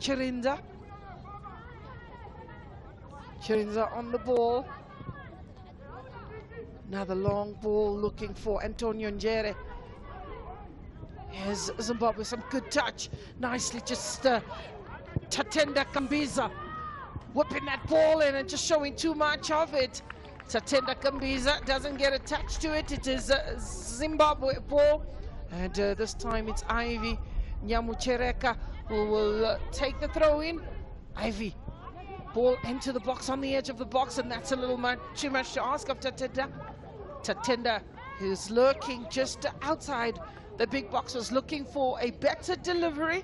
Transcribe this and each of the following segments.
Chirinda. Chirinda on the ball. Another long ball looking for Antonio Njere. Here's Zimbabwe, some good touch. Nicely just Tatenda Kambiza whipping that ball in and just showing too much of it. Tatenda Kambiza doesn't get attached to it. It is a Zimbabwe ball. And this time it's Ivy Nyamuchereka who will take the throw in. Ivy, ball into the box, on the edge of the box, and that's a little too much to ask of Tatenda. Tatenda, who's lurking just outside the big box, was looking for a better delivery.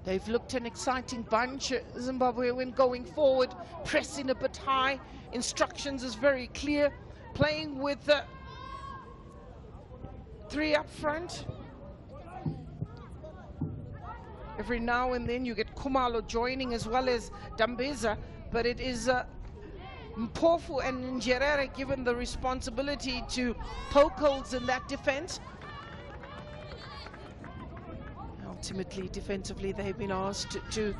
They've looked an exciting bunch, Zimbabwe, when going forward, pressing a bit high. Instructions is very clear, playing with 3 up front. Every now and then you get Kumalo joining as well as Dambeza, but it is Mpofu and Njerere given the responsibility to poke holes in that defense. Ultimately, defensively, they've been asked to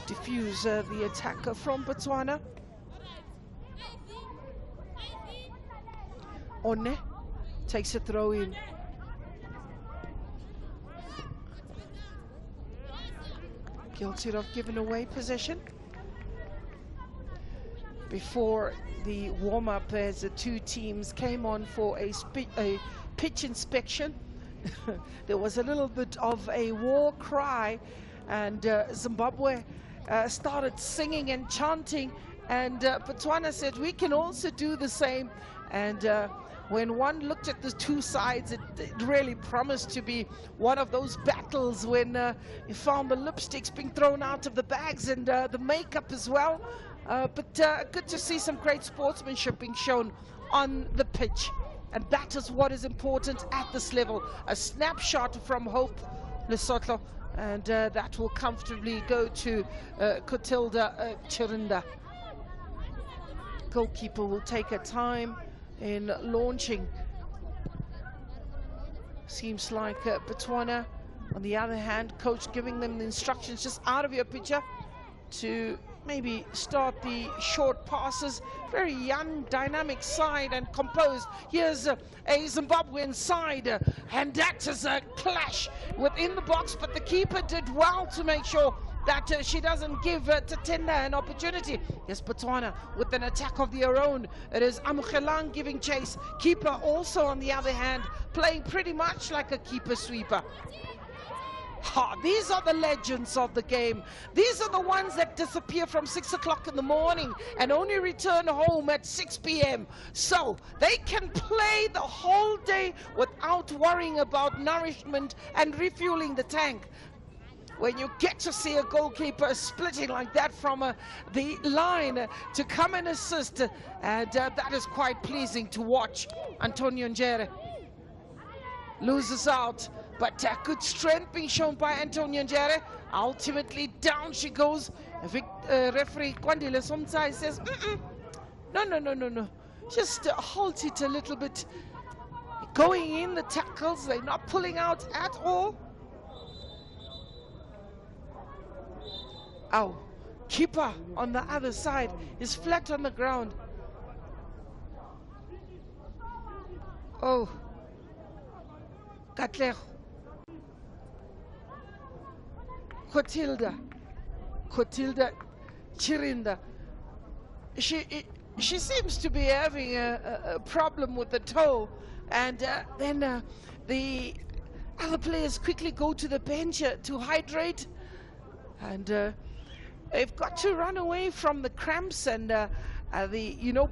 defuse the attacker from Botswana. One takes a throw in. Guilty of giving away possession. Before the warm-up, as the two teams came on for a pitch inspection, there was a little bit of a war cry, and Zimbabwe started singing and chanting, and Botswana said, we can also do the same. And when one looked at the two sides, it really promised to be one of those battles when you found the lipsticks being thrown out of the bags and the makeup as well. But good to see some great sportsmanship being shown on the pitch. And that is what is important at this level. A snapshot from Hope Lesotho, and that will comfortably go to Kotilda Chirinda. Goalkeeper will take her time in launching. Seems like Botswana, on the other hand, coach giving them the instructions just out of your picture to maybe start the short passes. Very young, dynamic side and composed. Here's a Zimbabwean side, and that is a clash within the box, but the keeper did well to make sure that she doesn't give Tatenda an opportunity. Yes, Botswana with an attack of their own. It is Amukelang giving chase. Keeper also, on the other hand, playing pretty much like a keeper sweeper. These are the legends of the game. These are the ones that disappear from 6 o'clock in the morning and only return home at 6 p.m. So they can play the whole day without worrying about nourishment and refueling the tank. When you get to see a goalkeeper splitting like that from the line to come and assist, and that is quite pleasing to watch. Antonio Njere loses out, but good strength being shown by Antonio Njere. Ultimately, down she goes. Referee Kwandile Somtsai says, no. Just halt it a little bit. Going in the tackles, they're not pulling out at all. Oh, keeper on the other side is flat on the ground. Oh, Katlego. Kotilda Chirinda. She seems to be having a problem with the toe, and then the other players quickly go to the bench to hydrate, and they've got to run away from the cramps and the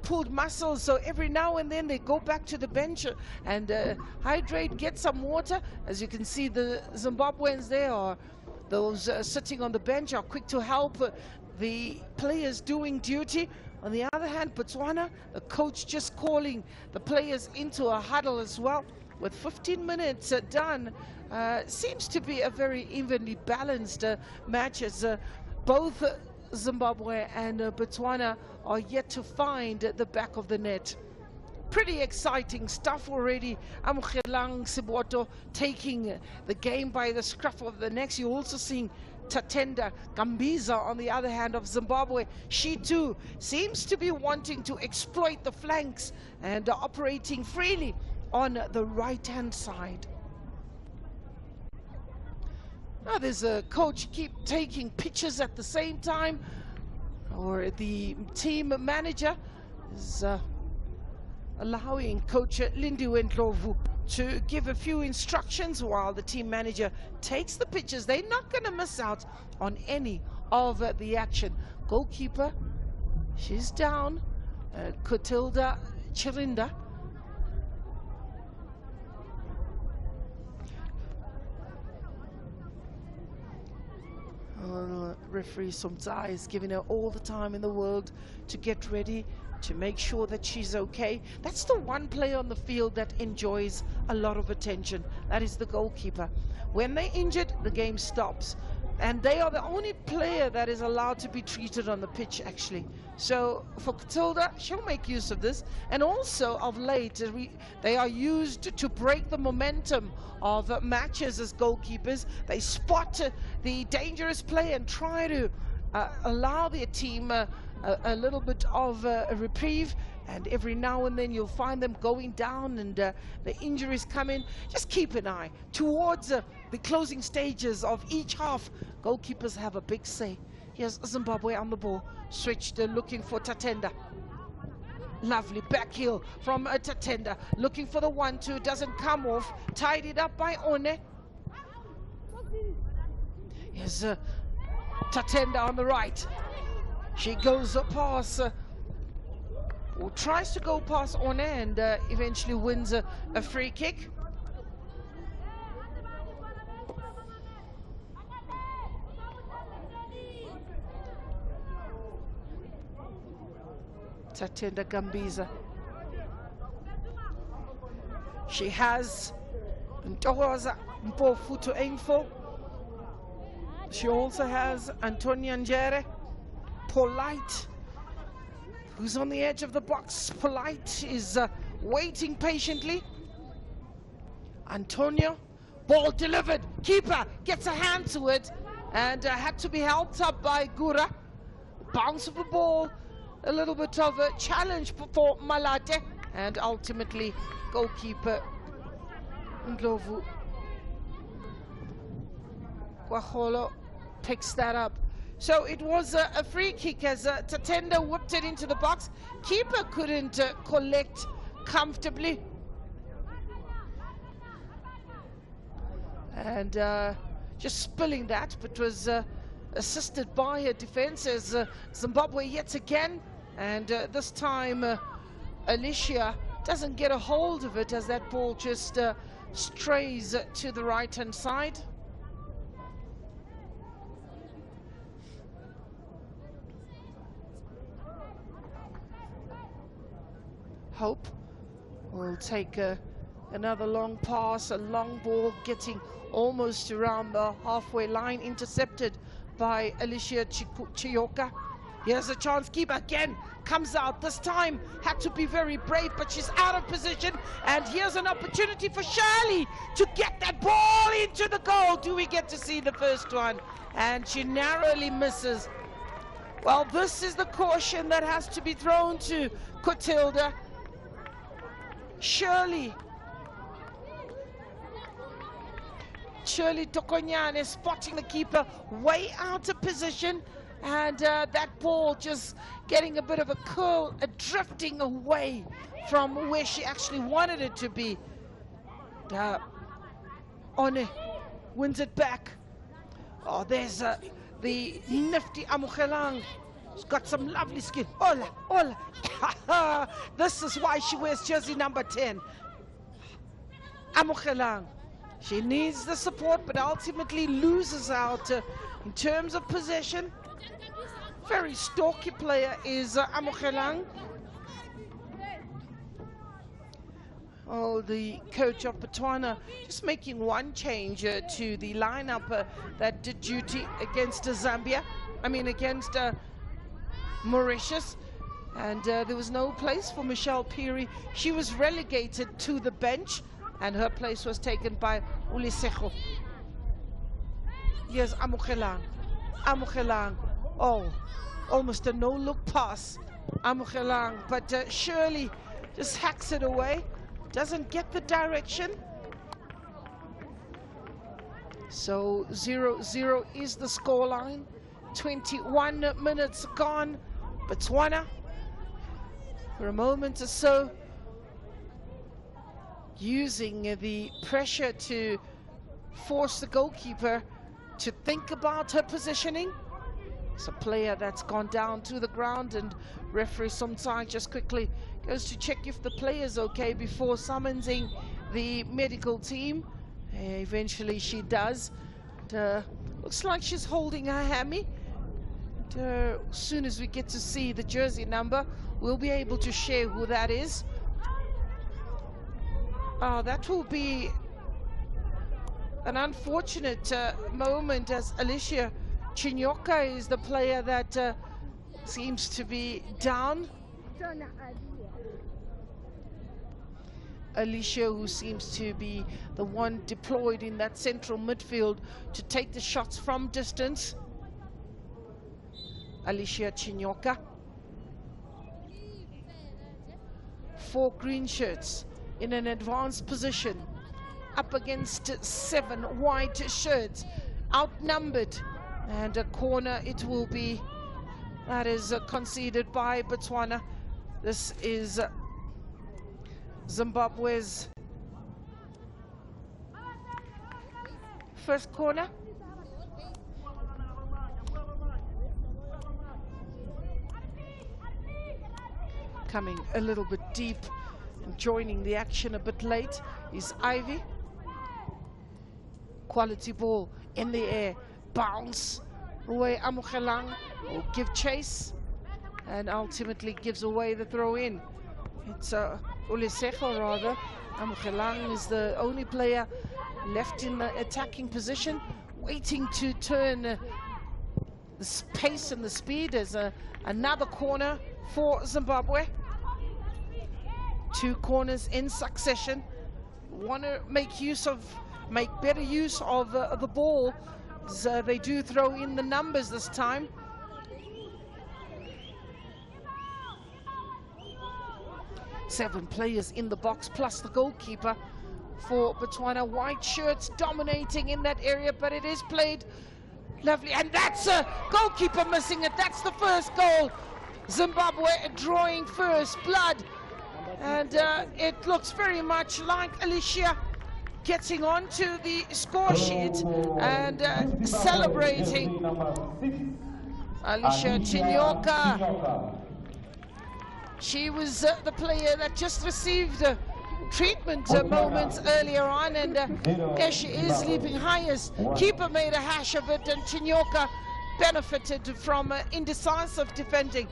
pulled muscles. So every now and then they go back to the bench and hydrate, get some water. As you can see, the Zimbabweans there, or those sitting on the bench, are quick to help the players doing duty. On the other hand, Botswana, the coach just calling the players into a huddle as well. With 15 minutes done, seems to be a very evenly balanced match, as both Zimbabwe and Botswana are yet to find the back of the net. Pretty exciting stuff already. Amogelang Siboto taking the game by the scruff of the neck. You're also seeing Tatenda Gambiza on the other hand of Zimbabwe. She too seems to be wanting to exploit the flanks and operating freely on the right-hand side. Now there's a coach keep taking pictures at the same time, or the team manager is allowing Coach Lindiwe Ndlovu to give a few instructions while the team manager takes the pictures. They're not going to miss out on any of the action. Goalkeeper, she's down. Kotilda Chirinda. Referee Somzai is giving her all the time in the world to get ready, to make sure that she's okay. That's the one player on the field that enjoys a lot of attention. That is the goalkeeper. When they're injured, the game stops. And they are the only player that is allowed to be treated on the pitch, actually. So for Katilda, she'll make use of this. And also, of late, they are used to break the momentum of matches as goalkeepers. They spot the dangerous play and try to allow their team a little bit of a reprieve. And every now and then you'll find them going down and the injuries come in. Just keep an eye towards the closing stages of each half. Goalkeepers have a big say. Here's Zimbabwe on the ball. Switched, looking for Tatenda. Lovely back heel from Tatenda. Looking for the 1-2. Doesn't come off. Tied it up by One. Here's Tatenda on the right. She goes past... or tries to go past One and eventually wins a free kick. Tatenda Gambiza. She has Ntokoza Mpofu to aim for. She also has Antonia Njere, Polite, who's on the edge of the box. Polite is waiting patiently. Antonio, ball delivered. Keeper gets a hand to it and had to be helped up by Gura. Bounce of the ball, a little bit of a challenge for Malate, and ultimately goalkeeper Ndlovu Kwaholo picks that up. So it was a free kick as Tatenda whipped it into the box. Keeper couldn't collect comfortably. And just spilling that, but was assisted by her defense as Zimbabwe yet again. And this time Alicia doesn't get a hold of it as that ball just strays to the right-hand side. Hope will take another long pass, a long ball getting almost around the halfway line, intercepted by Alicia Chioka. Here's a chance. Keeper again comes out. This time had to be very brave, but she's out of position. And here's an opportunity for Shirley to get that ball into the goal. Do we get to see the first one? And she narrowly misses. Well, this is the caution that has to be thrown to Kotilda. Shirley Tokonyane spotting the keeper way out of position, and that ball just getting a bit of a curl, drifting away from where she actually wanted it to be. One wins it back. Oh, there's the nifty Amogelang. She's got some lovely skin. Ola, Ola. This is why she wears jersey number 10. Amogelang. She needs the support, but ultimately loses out in terms of possession. Very stalky player is Amogelang. Oh, the coach of Botswana just making one change to the lineup that did duty against Zambia. I mean, against Mauritius. And there was no place for Michelle Peary. She was relegated to the bench, and her place was taken by Ulisego. Here's Amogelang. Amogelang. Oh, almost a no-look pass. Amogelang, but Shirley just hacks it away. Doesn't get the direction. So 0-0 is the scoreline. 21 minutes gone. Botswana, for a moment or so, using the pressure to force the goalkeeper to think about her positioning. It's a player that's gone down to the ground, and referee sometimes just quickly goes to check if the player's okay before summoning the medical team. Eventually she does. Looks like she's holding her hammy. As soon as we get to see the jersey number, we'll be able to share who that is. That will be an unfortunate moment, as Alicia Chinyoka is the player that seems to be down. Alicia, who seems to be the one deployed in that central midfield to take the shots from distance. Alicia Chinyoka. 4 green shirts in an advanced position, up against 7 white shirts, outnumbered, and a corner it will be. That is conceded by Botswana. This is Zimbabwe's first corner. Coming a little bit deep and joining the action a bit late is Ivy. Quality ball in the air, bounce away. Amogelang will give chase and ultimately gives away the throw in. It's Ulisego rather. Amogelang is the only player left in the attacking position, waiting to turn the pace and the speed. As another corner for Zimbabwe. 2 corners in succession. Want to make better use of the ball. So they do throw in the numbers this time. Seven players in the box plus the goalkeeper for Botswana. White shirts dominating in that area, but it is played lovely, and that's a goalkeeper missing it. That's the first goal. Zimbabwe drawing first blood, and it looks very much like Alicia getting onto the score sheet and celebrating. Alicia Chinyoka. She was the player that just received treatment moments earlier on, and there she is, leaping highest. Keeper made a hash of it, and Chinyoka benefited from indecisive defending.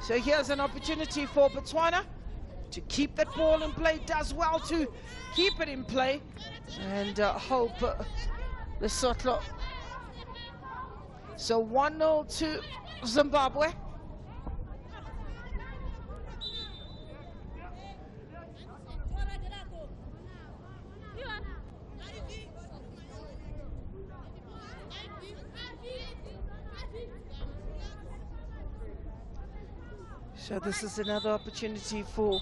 So here's an opportunity for Botswana to keep that ball in play. Does well to keep it in play, and hope Lesotho. So 1-0 to Zimbabwe. So this is another opportunity for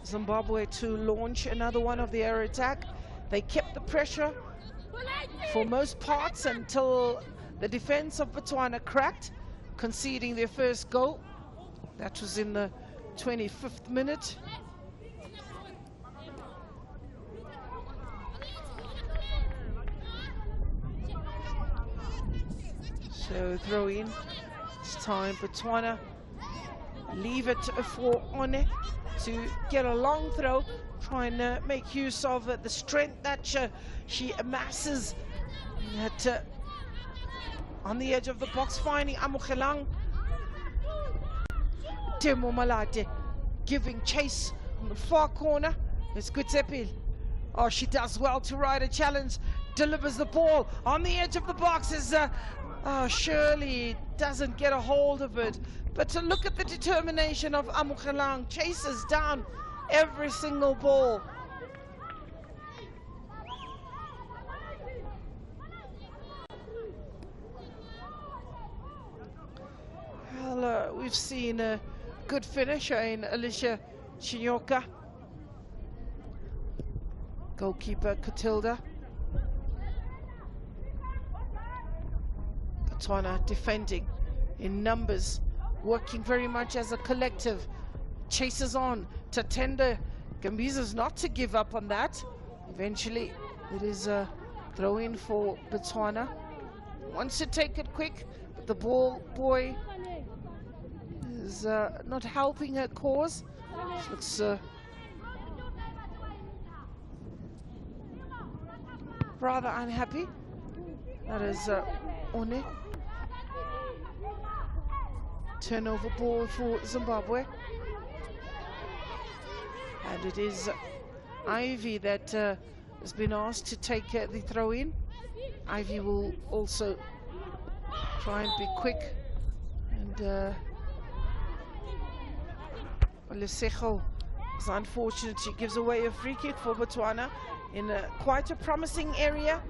Zimbabwe to launch another one of the air attack. They kept the pressure for most parts until the defense of Botswana cracked, conceding their first goal. That was in the 25th minute. So throw in. This time Botswana leave it for One to get a long throw, try and make use of the strength that she amasses at, on the edge of the box, finding Amogelang. Temo Malate giving chase on the far corner. It's Kutsepil. Oh, she does well to ride a challenge. delivers the ball on the edge of the box. Shirley doesn't get a hold of it. But to look at the determination of Amukelang, chases down every single ball. Well, we've seen a good finisher in Alicia Chinyoka. Goalkeeper Katilda. Botswana defending in numbers, working very much as a collective. Chases on. Tatenda Gambiza's not to give up on that. Eventually, it is a throw-in for Botswana. Wants to take it quick, but the ball boy is not helping her cause. Looks rather unhappy. That is One. Turnover ball for Zimbabwe. And it is Ivy that has been asked to take the throw-in. Ivy will also try and be quick. And Lesejo is unfortunate. She gives away a free kick for Botswana in quite a promising area.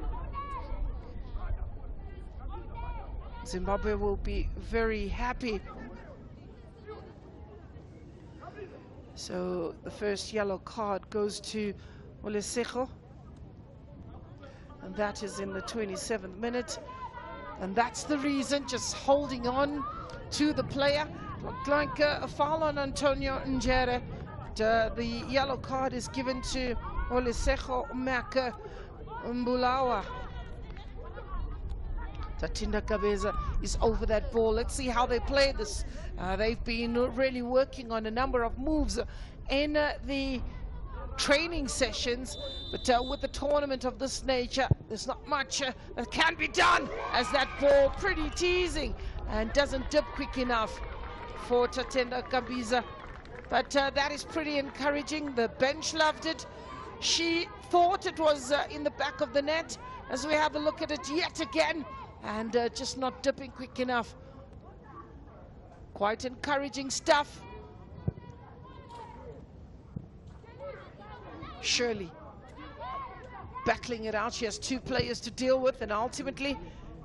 Zimbabwe will be very happy. So the first yellow card goes to Lesejo, and that is in the 27th minute. And that's the reason, just holding on to the player. Looked like a foul on Antonio Njere. The yellow card is given to Lesejo Maka Mbulawa. Tatinda Kabeza is over that ball. Let's see how they play this. They've been really working on a number of moves in the training sessions, but with a tournament of this nature, there's not much that can be done, as that ball pretty teasing and doesn't dip quick enough for Tatenda Kabeza. But that is pretty encouraging. The bench loved it. She thought it was in the back of the net, as we have a look at it yet again, and just not dipping quick enough. Quite encouraging stuff. Shirley battling it out. She has two players to deal with, and ultimately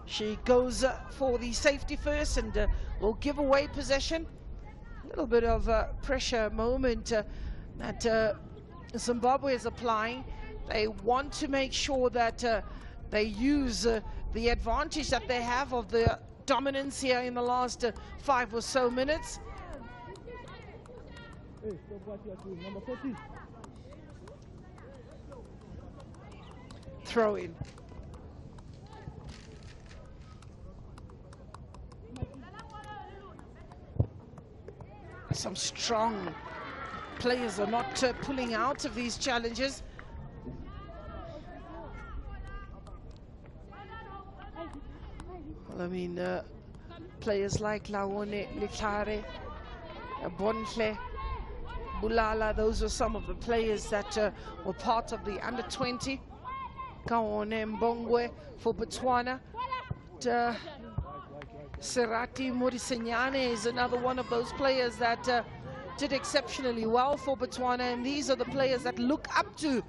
she goes for the safety first and will give away possession. A little bit of a pressure moment that Zimbabwe is applying. They want to make sure that they use the advantage that they have of the dominance here in the last 5 or so minutes. Throw in. Some strong players are not pulling out of these challenges. Well, I mean, players like Laone, Litlare, Bontle, Bulala, those were some of the players that were part of the under-20. Kaone Mbongwe for Botswana. Serati Morisenyane is another one of those players that did exceptionally well for Botswana, and these are the players that look up to.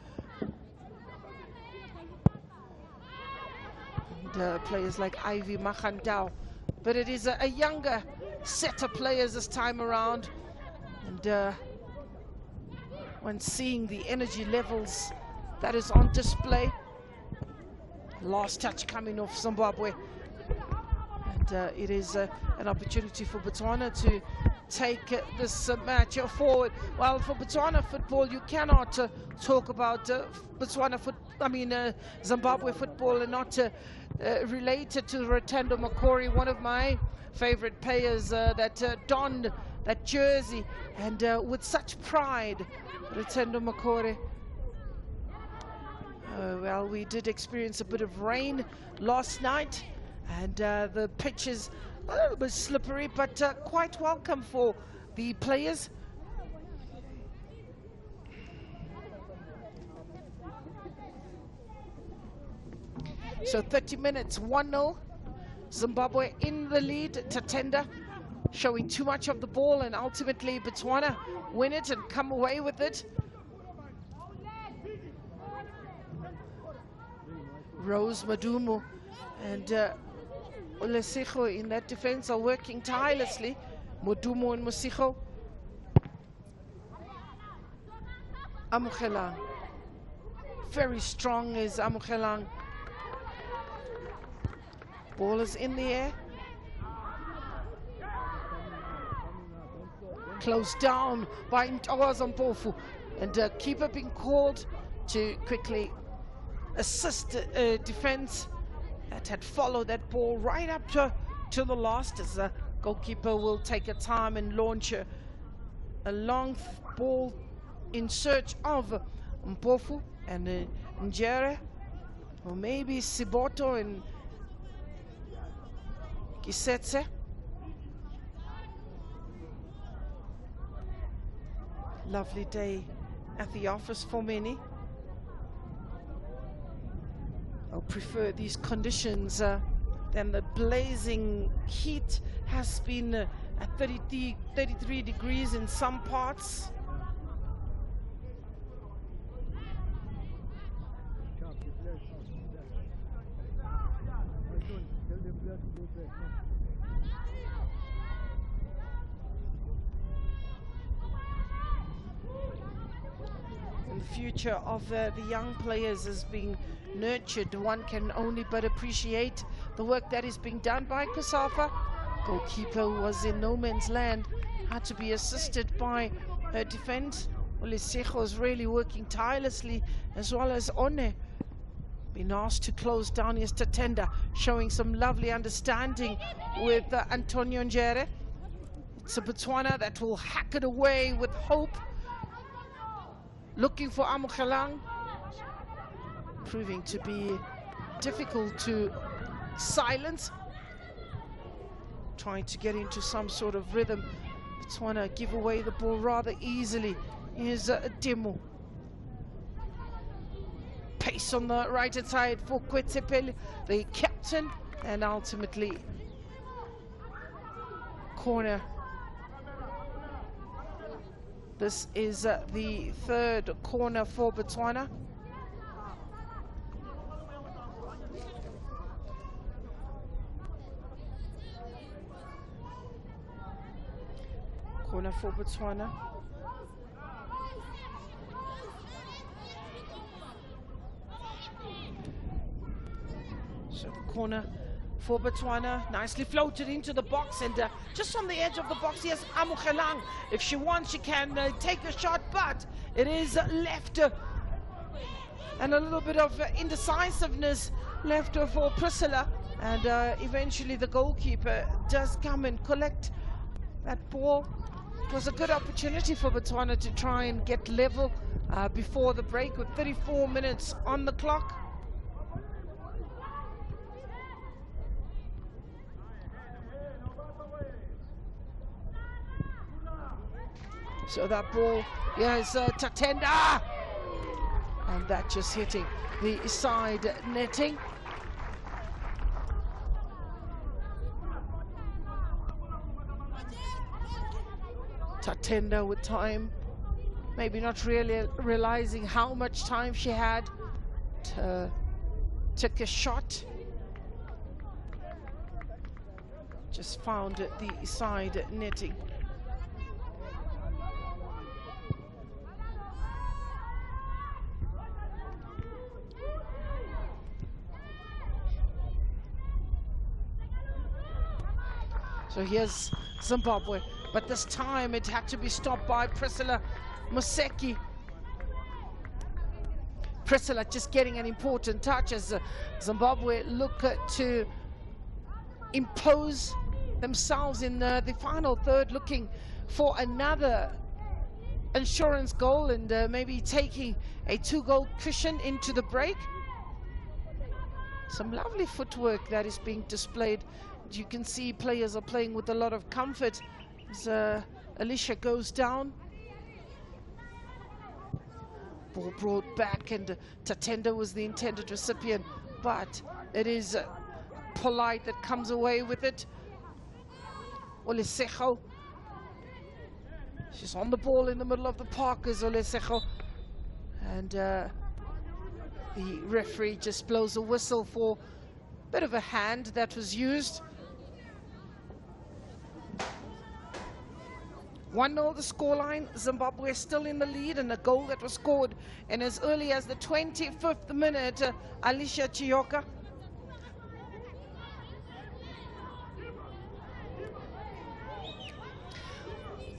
And players like Ivy Makhandao. But it is a younger set of players this time around. And when seeing the energy levels that is on display, last touch coming off Zimbabwe. And it is an opportunity for Botswana to take this match forward. Well, for Botswana football, you cannot talk about Zimbabwe football and not relate it to Rotendo Makori, one of my favorite players that donned that jersey, and with such pride, Rotendo Makori. Well, we did experience a bit of rain last night, and the pitch is a little bit slippery, but quite welcome for the players. So 30 minutes, 1-0. Zimbabwe in the lead. Tatenda showing too much of the ball, and ultimately Botswana win it and come away with it. Rose Madumo and Olesigo in that defense are working tirelessly. Madumo and Mosigo. Amukelang. Very strong is Amukelang. Ball is in the air. Closed down by Mpofu, and keeper being called to quickly assist defense that had followed that ball right up to the last, as the goalkeeper will take a time and launch a long ball in search of Mpofu and Njere, or maybe Siboto and Kisetse. Lovely day at the office for many. I'll prefer these conditions than the blazing heat has been at 33 degrees in some parts. The future of the young players is being nurtured. One can only but appreciate the work that is being done by COSAFA. Goalkeeper was in no man's land, had to be assisted by her defense. Olesigo is really working tirelessly, as well as One. Been asked to close down his Tatenda, showing some lovely understanding with Antonio Njere. It's a Botswana that will hack it away with hope. Looking for Amukelang, proving to be difficult to silence. Trying to get into some sort of rhythm. Botswana give away the ball rather easily. Here's Demo. Pace on the right-hand side for Kwetsepeli, the captain, and ultimately corner. This is the third corner for Botswana. Corner for Botswana. So the corner for Botswana, nicely floated into the box, and just on the edge of the box, yes, Amukelang. If she wants, she can take a shot, but it is left, and a little bit of indecisiveness left for Priscilla, and eventually the goalkeeper does come and collect that ball. It was a good opportunity for Botswana to try and get level before the break, with 34 minutes on the clock. So that ball, yes, Tatenda, and that just hitting the side netting. Tatenda with time, maybe not really realizing how much time she had. Took a shot, just found the side netting. So here's Zimbabwe, but this time it had to be stopped by Priscilla Moseki. Priscilla just getting an important touch as Zimbabwe look to impose themselves in the final third, looking for another insurance goal and maybe taking a 2-goal cushion into the break. Some lovely footwork that is being displayed. You can see players are playing with a lot of comfort as Alicia goes down. Ball brought back, and Tatenda was the intended recipient, but it is Polite that comes away with it. Olesejo. She's on the ball in the middle of the park as Olesejo. And the referee just blows a whistle for a bit of a hand that was used. 1-0 the scoreline. Zimbabwe still in the lead, and a goal that was scored in as early as the 25th minute. Alicia Chioka.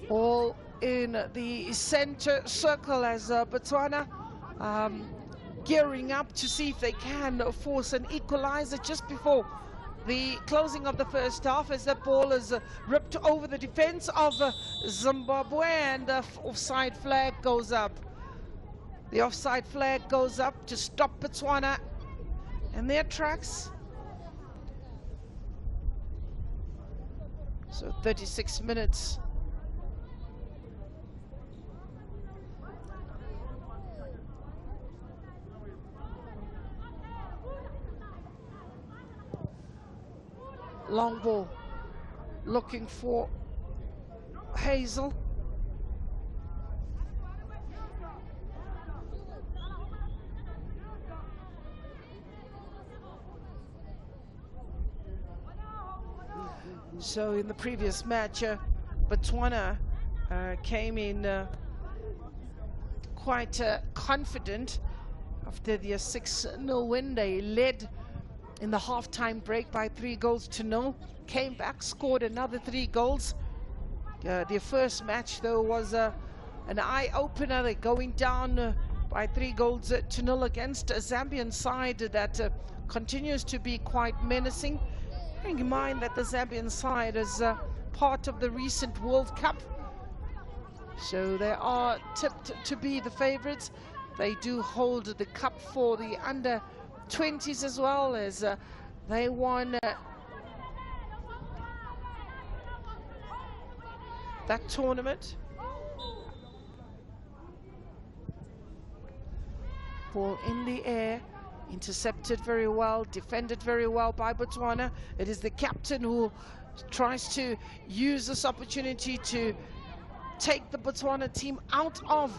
All in the center circle as Botswana gearing up to see if they can force an equalizer just before the closing of the first half, as that ball is ripped over the defense of Zimbabwe, and the offside flag goes up. The offside flag goes up to stop Botswana in their tracks. So 36 minutes. Long ball, looking for Hazel. So in the previous match, Botswana came in quite confident after their 6-0 win. They led in the half-time break by 3-0, came back, scored another 3 goals. Their first match, though, was an eye-opener. They're going down by 3-0 against a Zambian side that continues to be quite menacing. Bearing in mind that the Zambian side is part of the recent World Cup, so they are tipped to be the favorites. They do hold the cup for the under-20s as well, as they won that tournament. Ball in the air, intercepted very well, defended very well by Botswana. It is the captain who tries to use this opportunity to take the Botswana team out of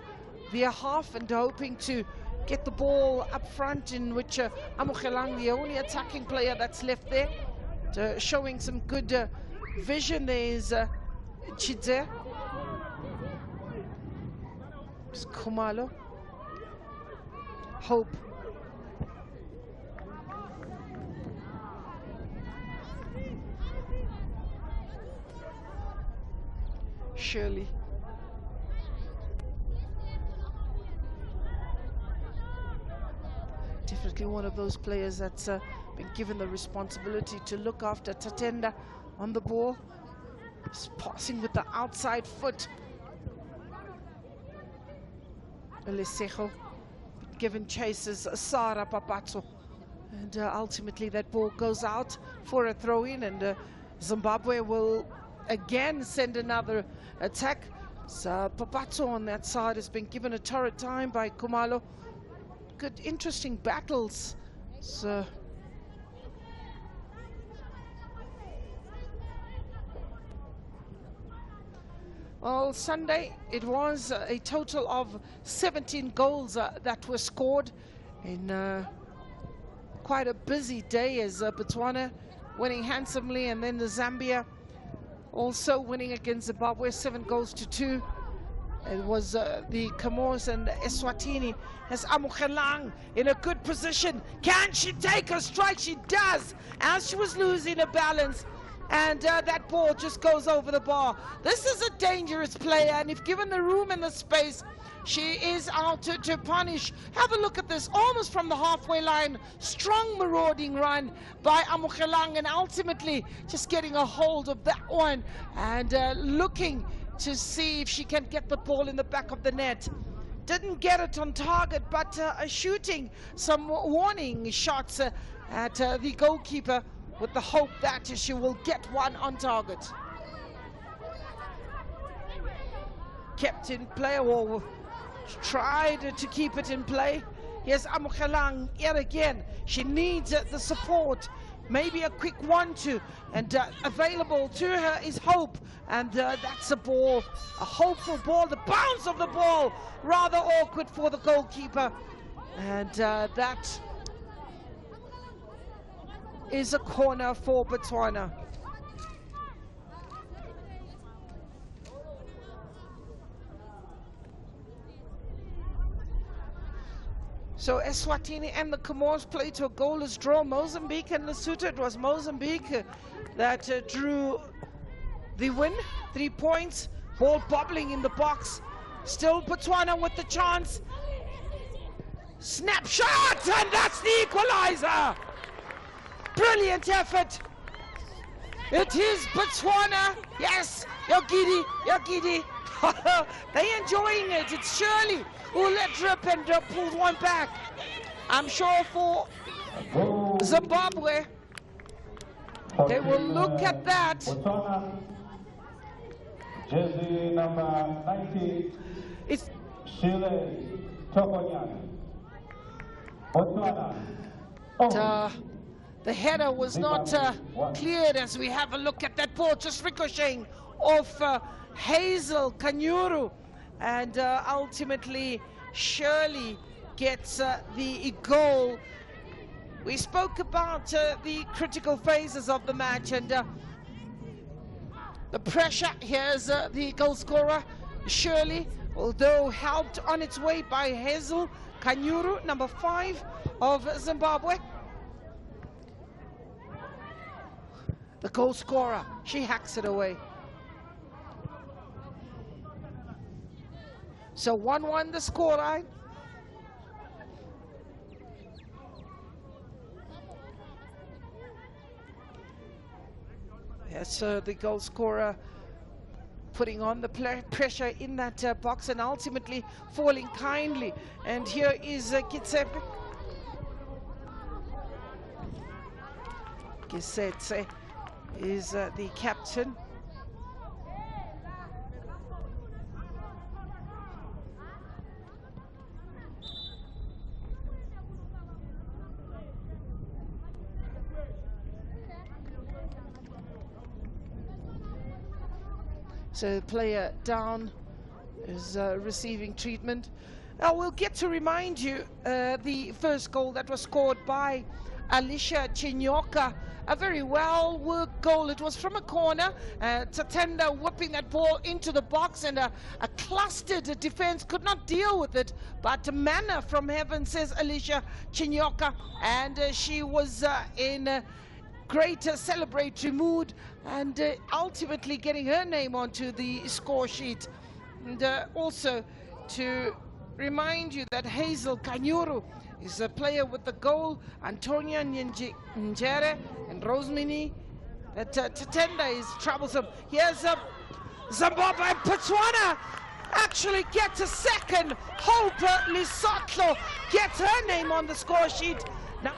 their half, and hoping to get the ball up front, in which Amogelang, the only attacking player that's left there, showing some good vision. There's Chidze, Khumalo, Hope, Shirley, definitely one of those players that's been given the responsibility to look after Tatenda on the ball. Just passing with the outside foot. Olesejo given chases Sara Papatso, and ultimately that ball goes out for a throw-in, and Zimbabwe will again send another attack. So Papatso on that side has been given a torrid time by Khumalo. Good, interesting battles. So well, Sunday it was a total of 17 goals that were scored in quite a busy day, as Botswana winning handsomely, and then the Zambia also winning against Zimbabwe 7-2. It was the Comores and Eswatini, as Amogelang in a good position. Can she take a strike? She does, as she was losing her balance. And that ball just goes over the bar. This is a dangerous player, and if given the room and the space, she is out to punish. Have a look at this, almost from the halfway line. Strong marauding run by Amogelang, and ultimately just getting a hold of that one and looking to see if she can get the ball in the back of the net. Didn't get it on target, but shooting some warning shots at the goalkeeper, with the hope that she will get one on target. Kept in play, or tried to keep it in play. Here's Amogelang yet again. She needs the support. Maybe a quick 1-2, and available to her is Hope, and that's a ball, a hopeful ball. The bounce of the ball, rather awkward for the goalkeeper, and that is a corner for Botswana. So Eswatini and the Comores played to a goalless draw. Mozambique and Lesotho. It was Mozambique that drew the win. 3 points. Ball bobbling in the box. Still Botswana with the chance. Snapshot, and that's the equalizer. Brilliant effort. It is Botswana. Yes, you're giddy, you're giddy. They're enjoying it. It's Shirley who let rip and pulled one back. I'm sure for Zimbabwe, they will look at that. Jersey number 90. It's Shirley Tokonyan. Botswana. The header was not cleared as we have a look at that ball, just ricocheting off Hazel Kanyuru, and ultimately Shirley gets the goal. We spoke about the critical phases of the match, and the pressure. Here's the goal scorer, Shirley, although helped on its way by Hazel Kanyuru, number 5 of Zimbabwe. The goal scorer, she hacks it away. So 1-1 the scoreline. Yes, the goal scorer putting on the pressure in that box and ultimately falling kindly. And here is Kitsebe. Kisetse is the captain. So player down is receiving treatment. Now we'll get to remind you the first goal that was scored by Alicia Chinyoka. A very well worked goal. It was from a corner. Tatenda whipping that ball into the box, and a clustered defense could not deal with it. But manna from heaven, says Alicia Chinyoka, and she was in great celebratory mood, and ultimately getting her name onto the score sheet. And also to remind you that Hazel Kanyuru is a player with the goal. Antonia Njere and Rosemini. That Tatenda is troublesome. Here's Zimbabwe and Botswana actually gets a second. Hope Lesotho gets her name on the score sheet. Now,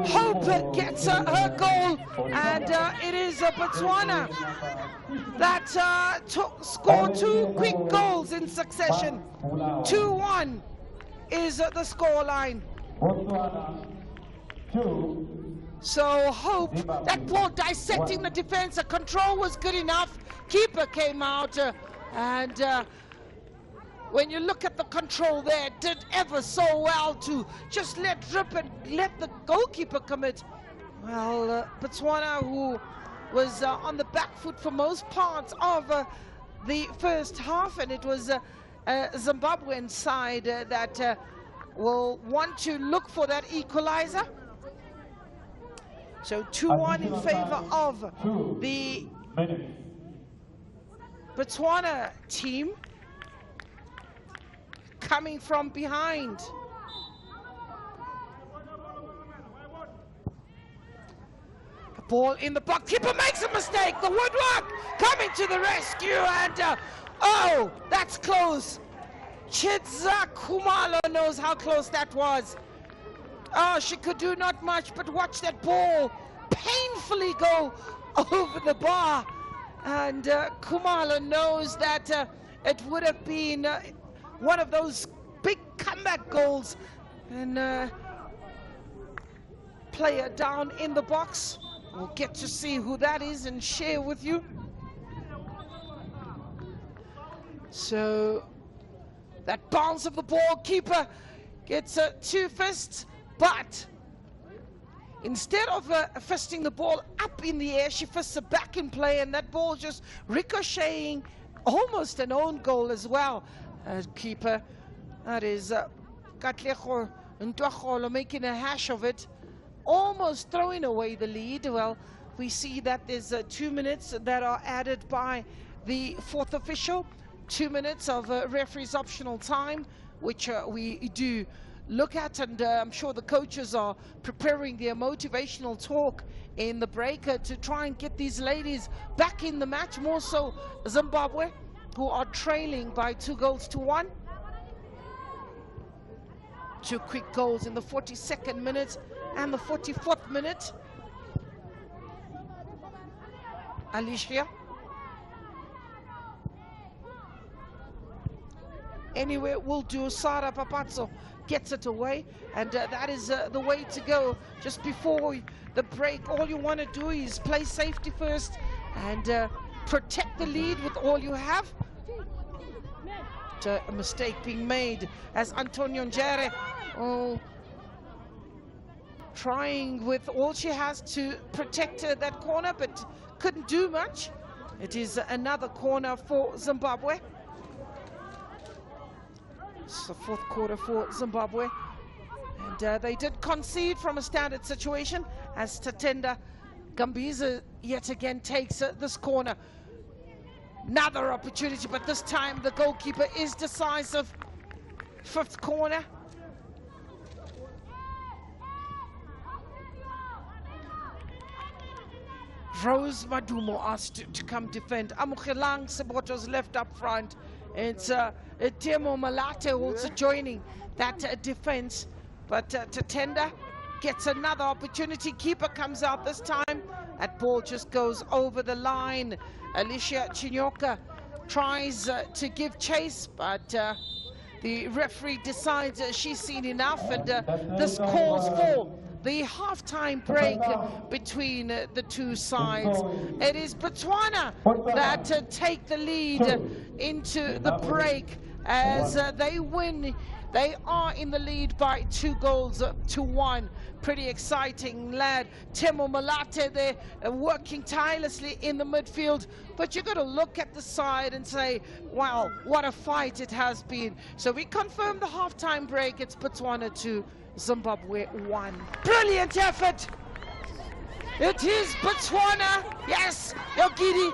Hope gets her goal, and it is Botswana that scored 2 quick goals in succession. 2-1 is the score line. So Hope, that ball dissecting the defense, the control was good enough. Keeper came out, and when you look at the control there, it did ever so well to just let rip and let the goalkeeper commit. Well, Botswana, who was on the back foot for most parts of the first half, and it was Zimbabwean side that will want to look for that equalizer. So 2-1 in favor of the Botswana team, coming from behind. The ball in the box. Keeper makes a mistake. The woodwork coming to the rescue, and oh, that's close. Chidza Kumalo knows how close that was. Oh, she could do not much but watch that ball painfully go over the bar. And Kumalo knows that it would have been one of those big comeback goals and player down in the box. We'll get to see who that is and share with you. So that bounce of the ball, keeper gets 2 fists, but instead of fisting the ball up in the air, she fists it back in play, and that ball just ricocheting, almost an own goal as well. Keeper, that is Katlego Ntwagolo making a hash of it, almost throwing away the lead. Well, we see that there's 2 minutes that are added by the 4th official, 2 minutes of referee's optional time, which we do look at, and I'm sure the coaches are preparing their motivational talk in the break to try and get these ladies back in the match, more so Zimbabwe, who are trailing by 2-1. 2 quick goals in the 42nd minute and the 44th minute. Alicia. Anyway, we'll do. Sara Papazzo gets it away, and that is the way to go. Just before the break, all you want to do is play safety first and protect the lead with all you have. A mistake being made as Antonio Njere trying with all she has to protect that corner, but couldn't do much. It is another corner for Zimbabwe. It's the 4th quarter for Zimbabwe, and they did concede from a standard situation as Tatenda Gambiza yet again takes this corner. Another opportunity, but this time the goalkeeper is decisive. 5th corner. Rose Madumo asked to come defend. Amukelang Seboto's left up front. It's Temo Malate also joining that defense, but Tatenda gets another opportunity. Keeper comes out this time. That ball just goes over the line. Alicia Chinyoka tries to give chase, but the referee decides she's seen enough, and this calls for the half-time break between the two sides. It is Botswana that take the lead into the break as they win. They are in the lead by 2-1. Pretty exciting lad. Temo Malate there working tirelessly in the midfield. But you've got to look at the side and say, wow, what a fight it has been. So we confirm the halftime break. It's Botswana 2, Zimbabwe 1. Brilliant effort. It is Botswana. Yes, Yogidi.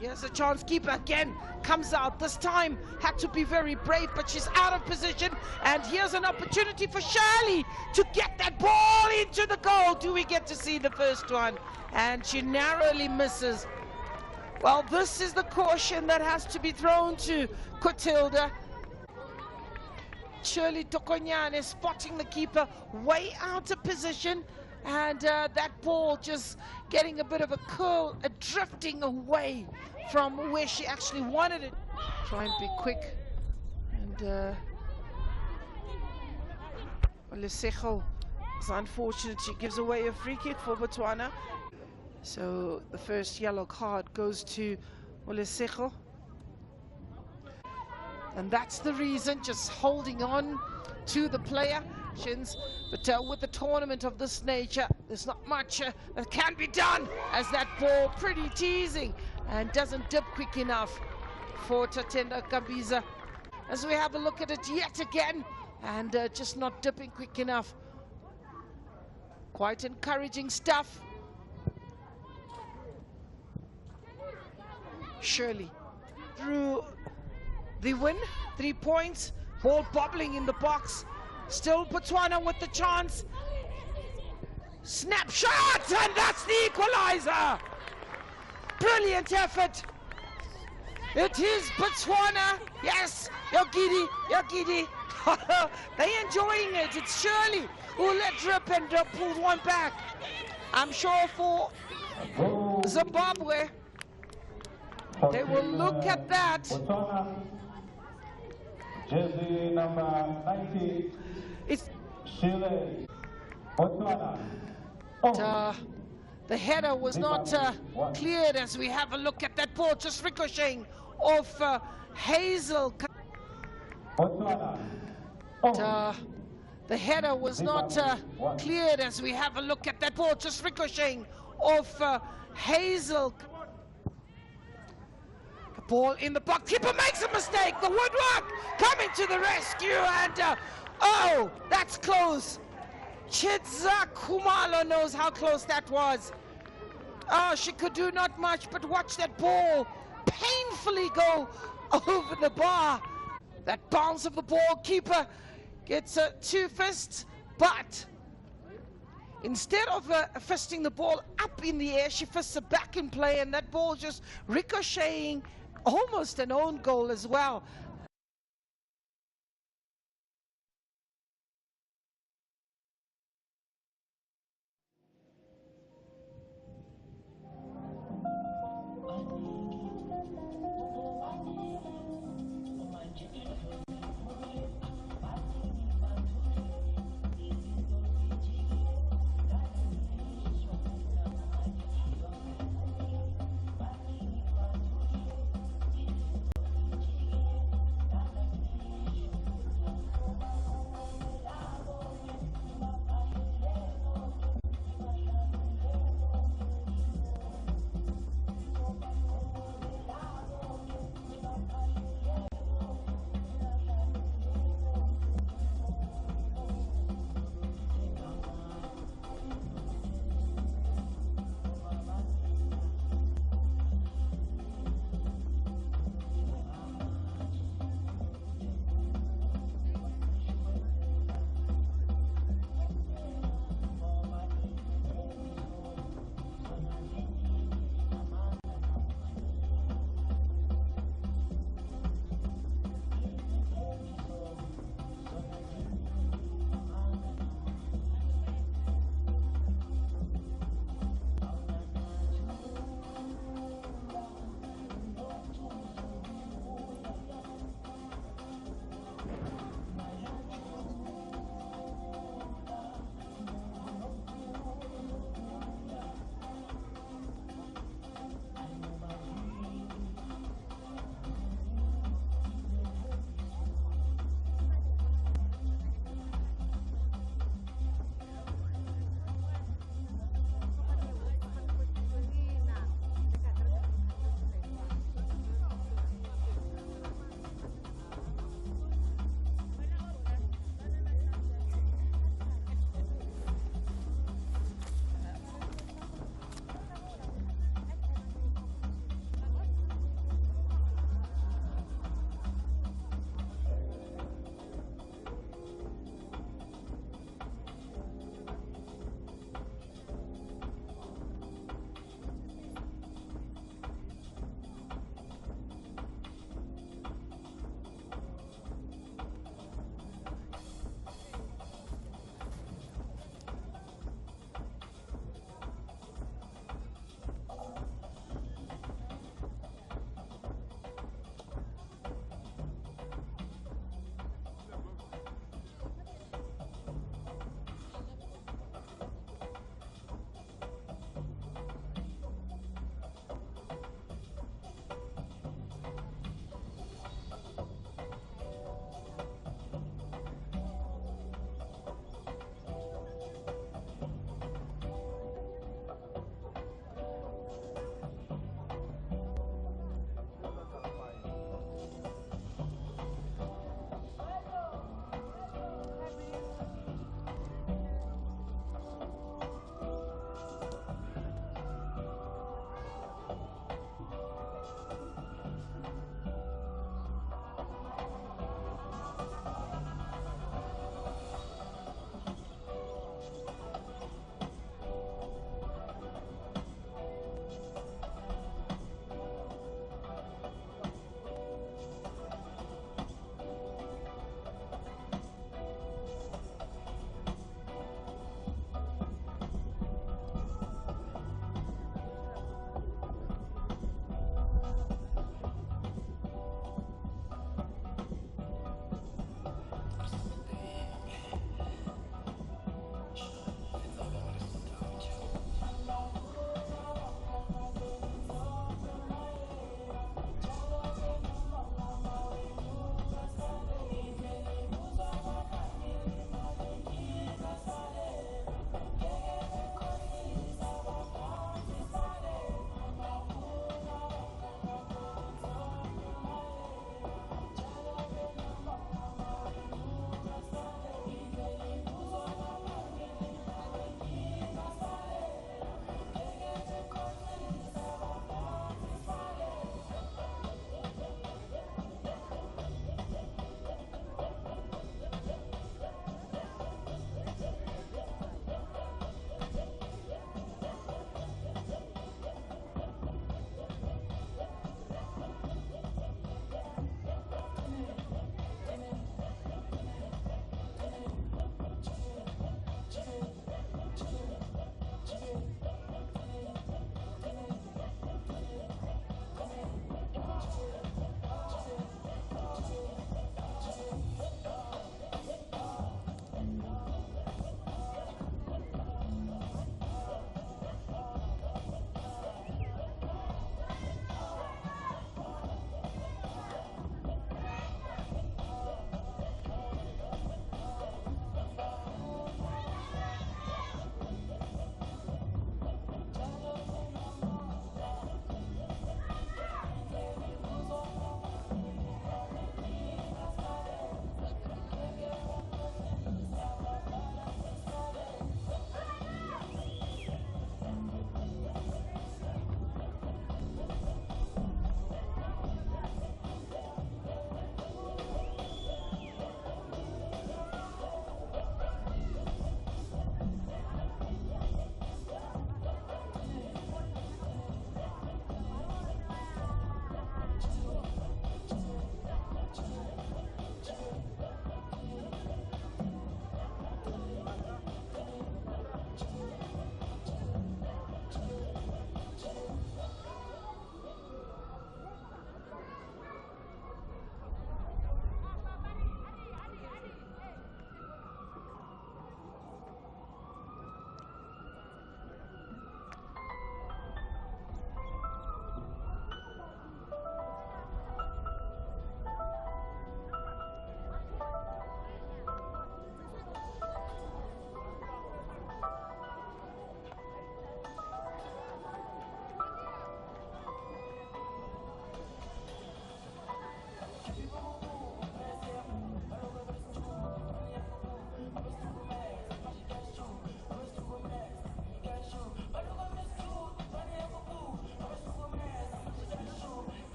Here's a chance. Keeper again comes out. This time had to be very brave, but she's out of position. And here's an opportunity for Shirley to get that ball into the goal. Do we get to see the first one? And she narrowly misses. Well, this is the caution that has to be thrown to Cotilda. Shirley Tokonyane spotting the keeper way out of position. and that ball just getting a bit of a curl, drifting away from where she actually wanted it. Try and be quick. And Lesego is unfortunate. She gives away a free kick for Botswana. So the first yellow card goes to Lesego. And that's the reason, just holding on to the player. But with a tournament of this nature, there's not much that can be done, as that ball pretty teasing and doesn't dip quick enough for Tatenda Kabiza. As we have a look at it yet again, and just not dipping quick enough. Quite encouraging stuff. Shirley through the win, 3 points, ball bobbling in the box. Still Botswana with the chance. Snapshot, and that's the equalizer. Brilliant effort. It is Botswana. Yes, Yogidi, Yogidi. They're enjoying it. It's Shirley who let drip and pulled one back. I'm sure for Zimbabwe, they will look at that. Jersey number 90. It's Chile. Botswana. the header was not cleared, as we have a look at that ball just ricocheting off Hazel. Botswana. The header was not cleared, as we have a look at that ball just ricocheting off Hazel. The ball in the box. Keeper makes a mistake. The woodwork coming to the rescue, and oh, that's close. Chidza Kumalo knows how close that was. Oh, she could do not much, but watch that ball painfully go over the bar. That bounce of the ball, keeper gets 2 fists, but instead of fisting the ball up in the air, she fists it back in play, and that ball just ricocheting, almost an own goal as well.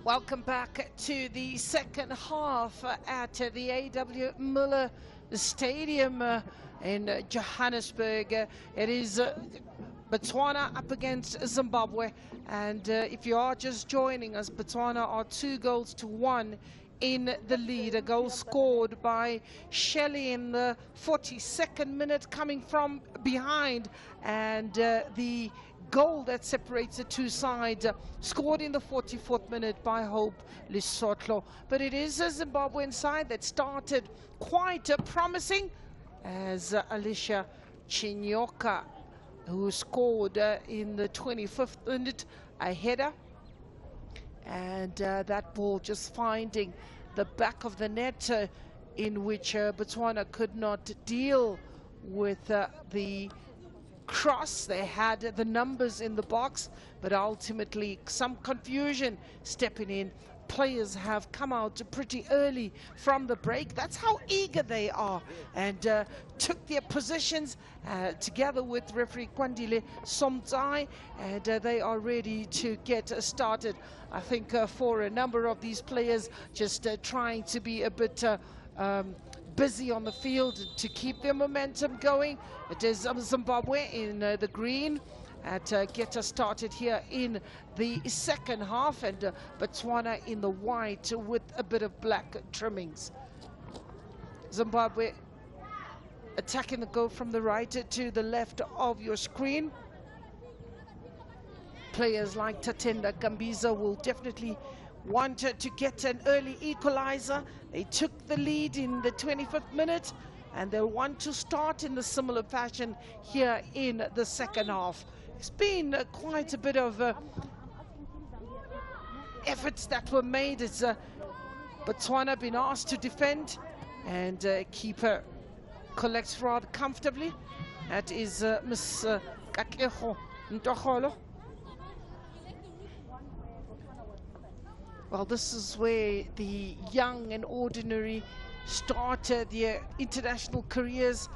Welcome back to the second half at the A.W. Muller Stadium in Johannesburg. It is Botswana up against Zimbabwe, and if you are just joining us, Botswana are 2-1 in the lead. A goal scored by Shelley in the 42nd minute, coming from behind, and the goal that separates the two sides scored in the 44th minute by Hope Lesotho. But it is a Zimbabwean side that started quite promising, as Alicia Chinyoka, who scored in the 25th minute, a header, and that ball just finding the back of the net, in which Botswana could not deal with the cross. They had the numbers in the box, but ultimately some confusion stepping in. Players have come out pretty early from the break. That's how eager they are, and took their positions together with referee Kwandile Somtsai, and they are ready to get started. I think for a number of these players, just trying to be a bit busy on the field to keep their momentum going. It is Zimbabwe in the green at get us started here in the second half, and Botswana in the white with a bit of black trimmings. Zimbabwe attacking the goal from the right to the left of your screen. Players like Tatenda Gambiza will definitely want to get an early equalizer. They took the lead in the 25th minute, and they'll want to start in the similar fashion here in the second half. It's been quite a bit of efforts that were made. It's Botswana been asked to defend, and keeper collects rather comfortably. That is Miss Kakeho Ntoholo. Well, this is where the young and ordinary start their international careers,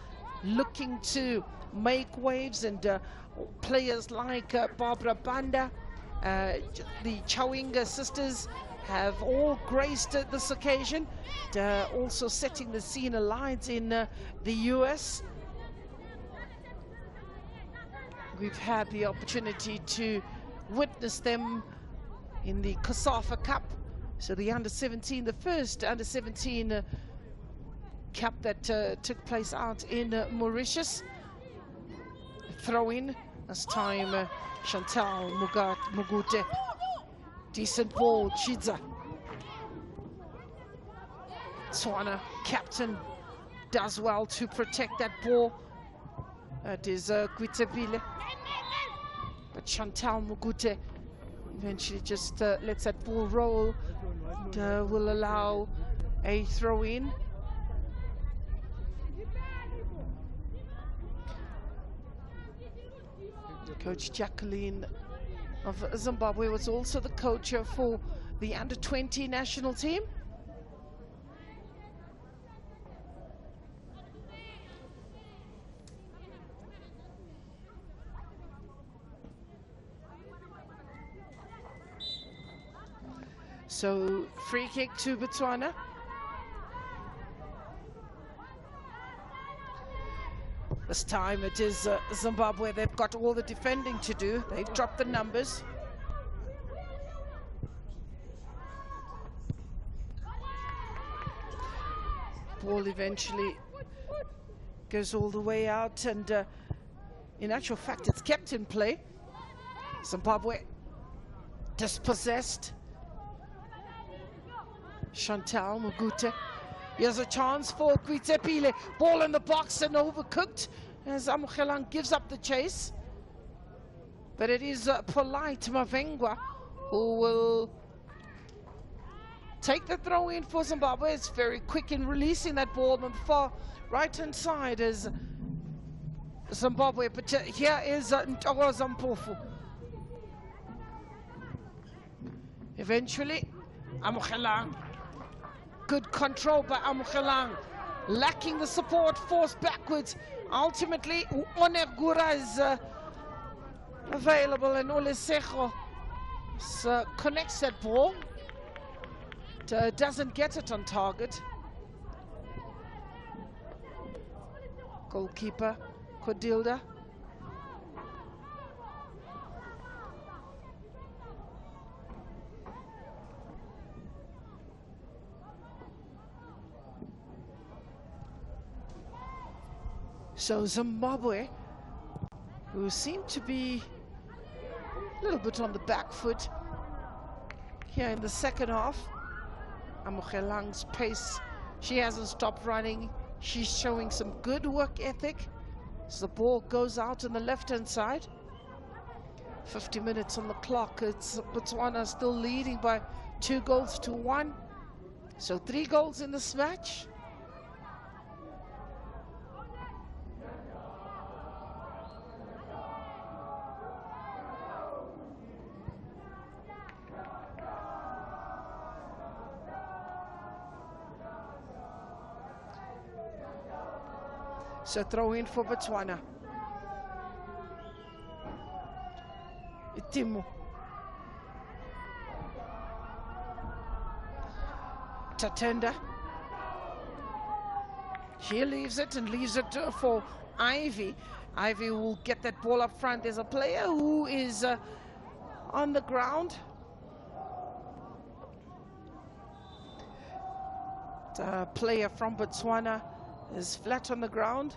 looking to make waves, and players like Barbara Banda, the Chawinga sisters, have all graced this occasion, also setting the scene alight in the US. We've had the opportunity to witness them in the COSAFA Cup, so the under-17, the first under-17 Cup that took place out in Mauritius. Throw-in, this time Chantal Mugute. Decent ball, Chidza. Botswana captain does well to protect that ball. That is Gwitsebile. But Chantal Mugute eventually just lets that ball roll, and will allow a throw-in. Coach Jacqueline of Zimbabwe was also the coach for the under-20 national team. So, free kick to Botswana. This time it is Zimbabwe. They've got all the defending to do. They've dropped the numbers. Ball eventually goes all the way out, and in actual fact it's kept in play. Zimbabwe dispossessed. Chantal Mugute. Here's a chance for Gwitsebile. Ball in the box and overcooked as Amogelang gives up the chase. But it is Polite Mavengwa who will take the throw in for Zimbabwe. It's very quick in releasing that ball on the far right-hand side as Zimbabwe. But here is Ntogo Zampofu. Eventually, Amogelang. Good control by Amogelang, lacking the support, forced backwards. Ultimately, Onegura is available, and Olesejo connects that ball. but doesn't get it on target. Goalkeeper Cordilda. So Zimbabwe, who seem to be a little bit on the back foot here in the second half. Amogelang's pace, she hasn't stopped running. She's showing some good work ethic as the ball goes out on the left-hand side. 50 minutes on the clock. It's Botswana still leading by 2-1. So 3 goals in this match. So throw in for Botswana. Timo. Tatenda. She leaves it and leaves it for Ivy. Ivy will get that ball up front. There's a player who is on the ground. The player from Botswana is flat on the ground.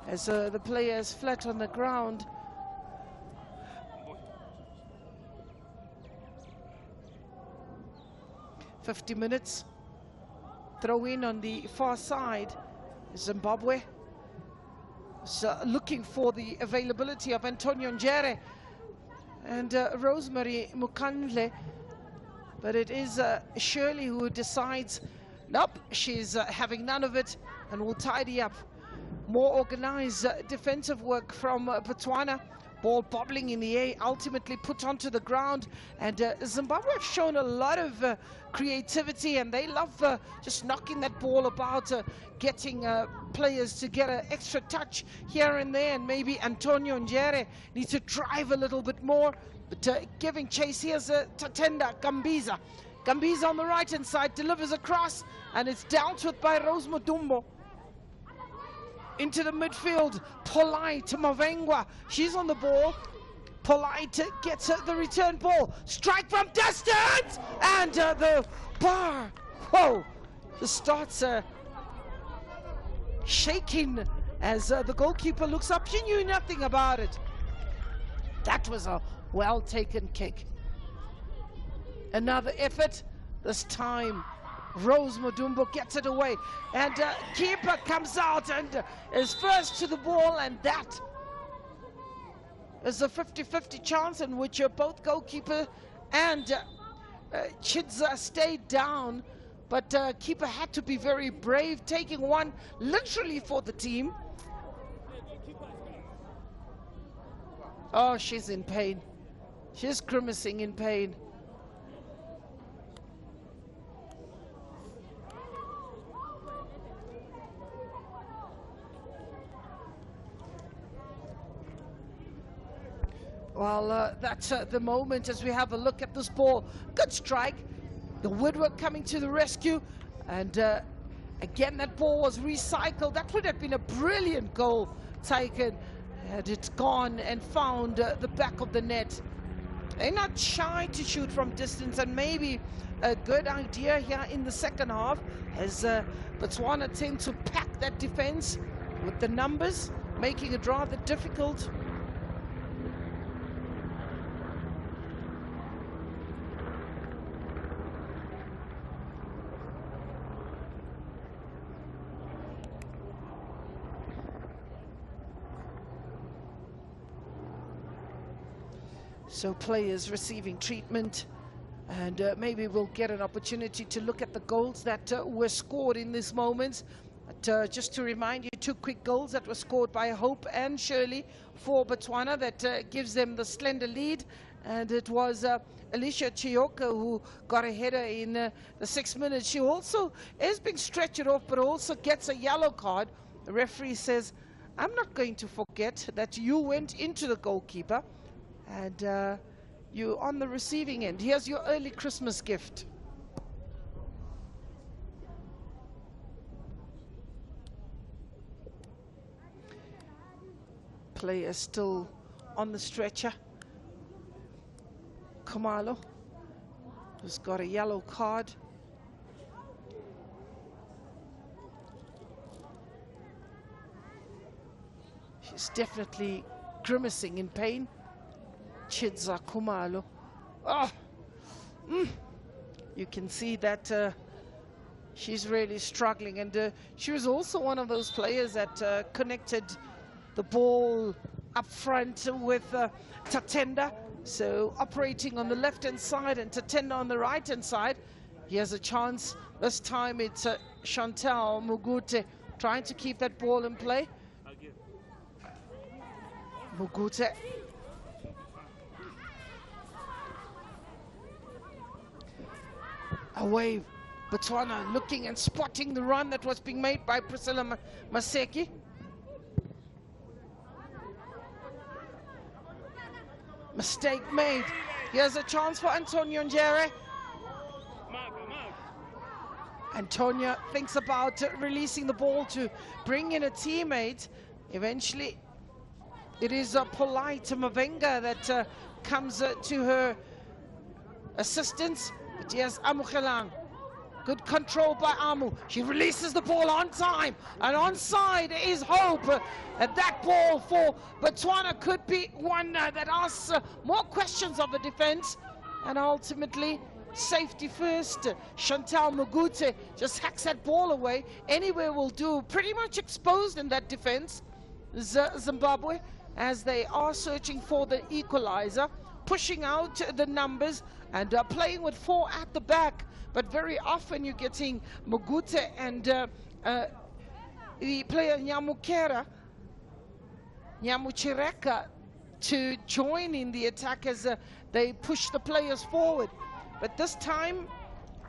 As the player is flat on the ground, .50 minutes. Throw in on the far side. Zimbabwe is looking for the availability of Antonio Njere and Rosemary Mukandle, but it is Shirley who decides, nope, she's having none of it and will tidy up. More organized defensive work from Botswana. Ball bobbling in the air, ultimately put onto the ground. And Zimbabwe have shown a lot of creativity, and they love just knocking that ball about, getting players to get an extra touch here and there. And maybe Antonio Njere needs to drive a little bit more. But giving chase, here's Tatenda Gambiza. Gambiza on the right-hand side delivers across, and it's dealt with by Rose Mudumbo. Into the midfield, Polite Mavengwa, she's on the ball. Polite gets the return ball, strike from distance, and the bar, whoa, the starts shaking as the goalkeeper looks up. She knew nothing about it. That was a well-taken kick. Another effort, this time Rose Mudumbo gets it away, and keeper comes out and is first to the ball, and that is a 50-50 chance in which both goalkeeper and Chidza stayed down, but keeper had to be very brave, taking one literally for the team. Oh, she's in pain. She's grimacing in pain. Well, that's the moment as we have a look at this ball. Good strike. The woodwork coming to the rescue. And again, that ball was recycled. That would have been a brilliant goal taken. And it's gone and found the back of the net. They're not shy to shoot from distance, and maybe a good idea here in the second half as Botswana tend to pack that defense with the numbers, making it rather difficult. So players receiving treatment, and maybe we'll get an opportunity to look at the goals that were scored in this moment. But just to remind you, 2 quick goals that were scored by Hope and Shirley for Botswana. That gives them the slender lead. And it was Alicia Chioka who got a header in the 6th minute. She also is being stretched off, but also gets a yellow card. The referee says, I'm not going to forget that you went into the goalkeeper and you're on the receiving end. Here's your early Christmas gift. Player still on the stretcher. Khumalo, who's got a yellow card. She's definitely grimacing in pain. Chidza Khumalo. Oh, you can see that she's really struggling, and she was also one of those players that connected the ball up front with Tatenda. So operating on the left-hand side and Tatenda on the right-hand side. He has a chance. This time it's Chantal Mugute trying to keep that ball in play. Mugute. Away, Botswana looking and spotting the run that was being made by Priscilla Maseki. Mistake made. Here's a chance for Antonio Njere. Antonio thinks about releasing the ball to bring in a teammate. Eventually, it is Polite Mavenga that comes to her assistance. But here's Amukelang. Good control by Amu. She releases the ball on time. And onside is Hope. And that ball for Botswana could be one that asks more questions of the defense. And ultimately, safety first. Chantal Mugute just hacks that ball away. Anywhere will do. Pretty much exposed in that defense. Zimbabwe, as they are searching for the equalizer. Pushing out the numbers and playing with 4 at the back. But very often you're getting Mugute and the player Nyamuchireka to join in the attack as they push the players forward. But this time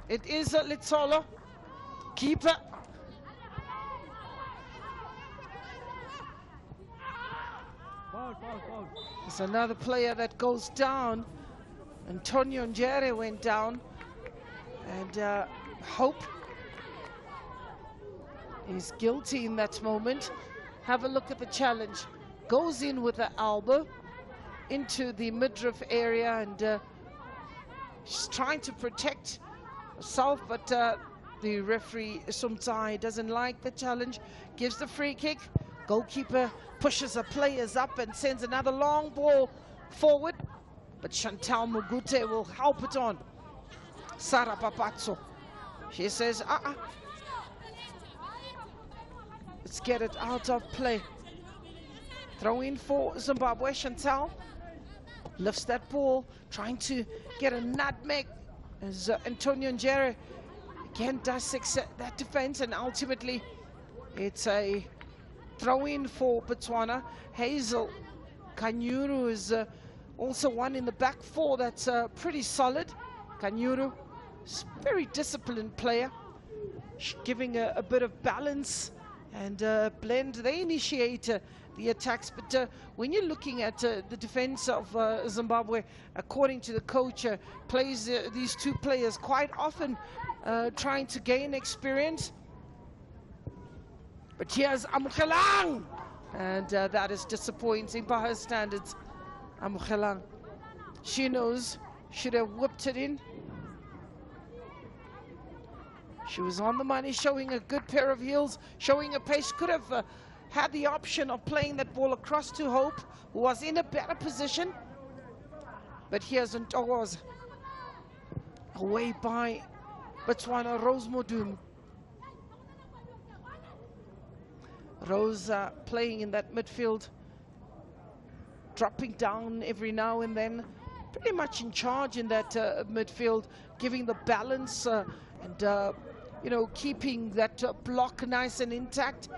it is Litsolo, keeper. There's another player that goes down. Antonio Njere went down. And Hope is guilty in that moment. Have a look at the challenge. Goes in with the elbow into the midriff area, and she's trying to protect herself, but the referee Sumtai doesn't like the challenge. Gives the free kick. Goalkeeper pushes the players up and sends another long ball forward, but Chantal Mugute will help it on. Sara Papazzo. She says, let's get it out of play. Throw in for Zimbabwe. Chantal lifts that ball, trying to get a nutmeg as Antonio Njere again dissects that defense, and ultimately it's a throw in for Botswana. Hazel Kanyuru is also one in the back 4 that's pretty solid. Kanyuru, very disciplined player, giving a bit of balance and blend. They initiate the attacks, but when you're looking at the defense of Zimbabwe, according to the coach, plays these 2 players quite often trying to gain experience. But here's Amukelang, and that is disappointing by her standards. Amukelang, she knows, should have whipped it in. She was on the money, showing a good pair of heels, showing a pace. Could have had the option of playing that ball across to Hope, who was in a better position. But here's Ntokoza, away by Botswana. Rose Modum. Rose playing in that midfield, dropping down every now and then, pretty much in charge in that midfield, giving the balance and you know, keeping that block nice and intact,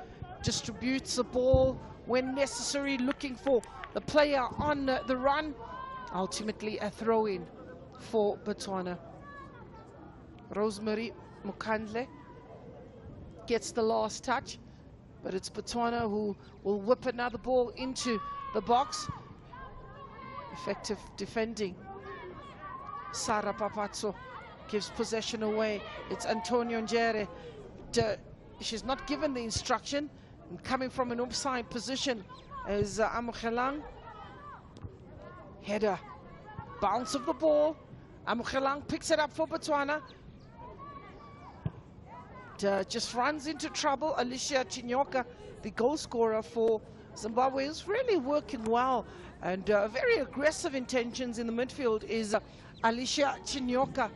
distributes the ball when necessary, looking for the player on the run. Ultimately, a throw-in for Botswana. Rosemary Mukandle gets the last touch, but it's Botswana who will whip another ball into the box. Effective defending. Sara Papazzo gives possession away. It's Antonio Njere. She's not given the instruction. And coming from an offside position is Amogelang. Header. Bounce of the ball. Amogelang picks it up for Botswana. Just runs into trouble. Alicia Chinyoka, the goal scorer for Zimbabwe, is really working well. And very aggressive intentions in the midfield is Alicia Chinyoka.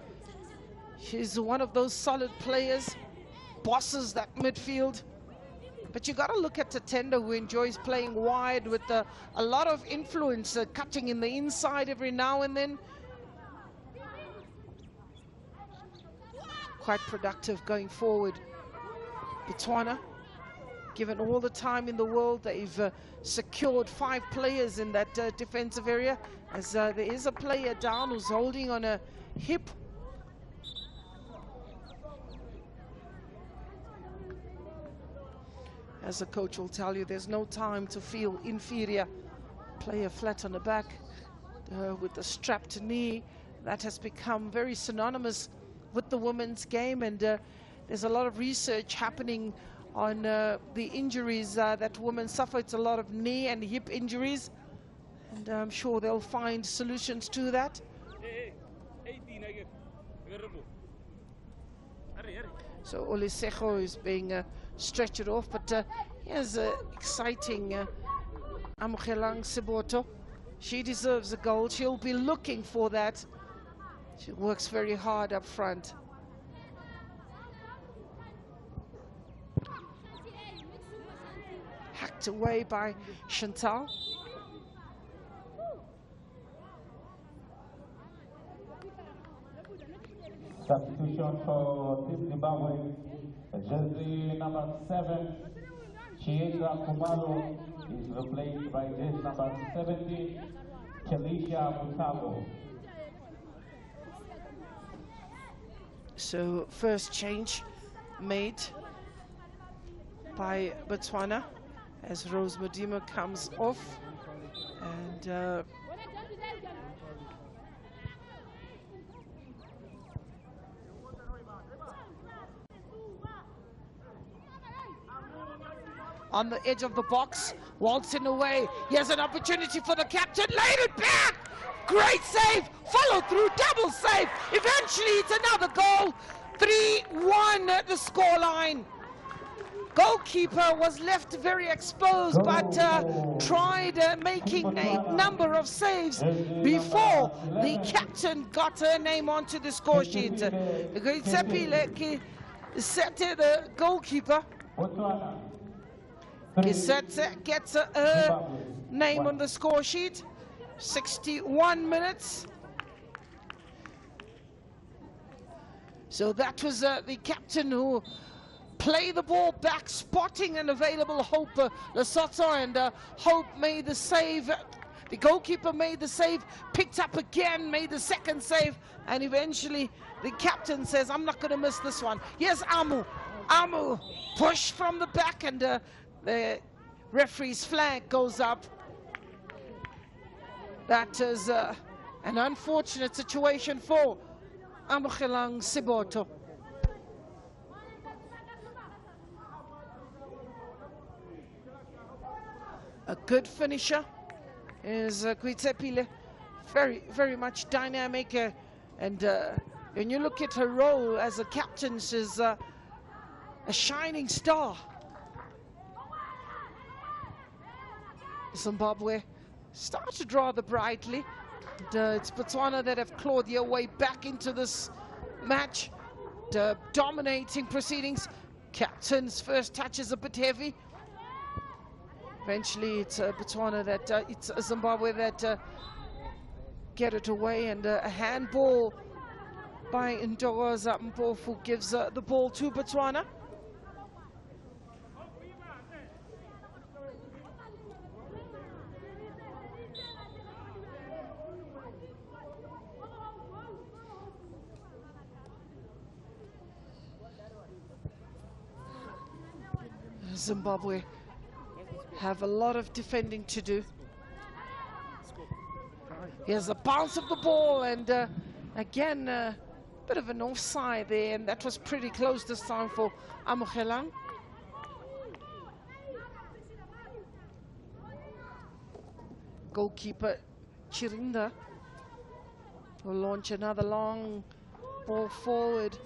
She's one of those solid players, bosses that midfield. But you got to look at Tatenda, who enjoys playing wide with a lot of influence, cutting in the inside every now and then. Quite productive going forward. Botswana, given all the time in the world, they've secured 5 players in that defensive area, as there is a player down who's holding on a hip. As the coach will tell you, there's no time to feel inferior. Player flat on the back with the strapped knee. That has become very synonymous with the women's game, and there's a lot of research happening on the injuries that women suffer. It's a lot of knee and hip injuries, and I'm sure they'll find solutions to that. So Olisejo is being stretched off, but here's exciting Amogelang Siboto. She deserves a goal. She'll be looking for that. She works very hard up front. Hacked away by Chantal. Substitution for Team Zimbabwe. Jersey number 7, Chiesa Kumalo, is replaced by jersey number 70, Kelisha Mutago. So first change made by Botswana as Rose Modimo comes off, and on the edge of the box, waltzing away. Here's an opportunity for the captain, laid it back. Great save, follow through, double save. Eventually it's another goal. 3-1 the scoreline. Goalkeeper was left very exposed, but tried making a number of saves before the captain got her name onto the score sheet. Kisete, the goalkeeper, Kisete gets her name on the score sheet. 61 minutes. So that was the captain who played the ball back, spotting an available Hope Lesotho, and Hope made the save. The goalkeeper made the save, picked up again, made the second save, and eventually the captain says, I'm not going to miss this one. Here's Amu. Amu pushed from the back, and the referee's flag goes up. That is an unfortunate situation for Amogelang Siboto. A good finisher is Kuitsepile. Very, very much dynamic, and when you look at her role as a captain, she's a shining star. Zimbabwe started rather brightly. And, it's Botswana that have clawed their way back into this match, dominating proceedings. Captain's first touch is a bit heavy. Eventually it's Botswana that, it's Zimbabwe that get it away, and a handball by Ndogoza Mpofu gives the ball to Botswana. Zimbabwe have a lot of defending to do. Here's a bounce of the ball, and again a bit of an offside there, and that was pretty close this time for Amogelang. Goalkeeper Chirinda will launch another long ball forward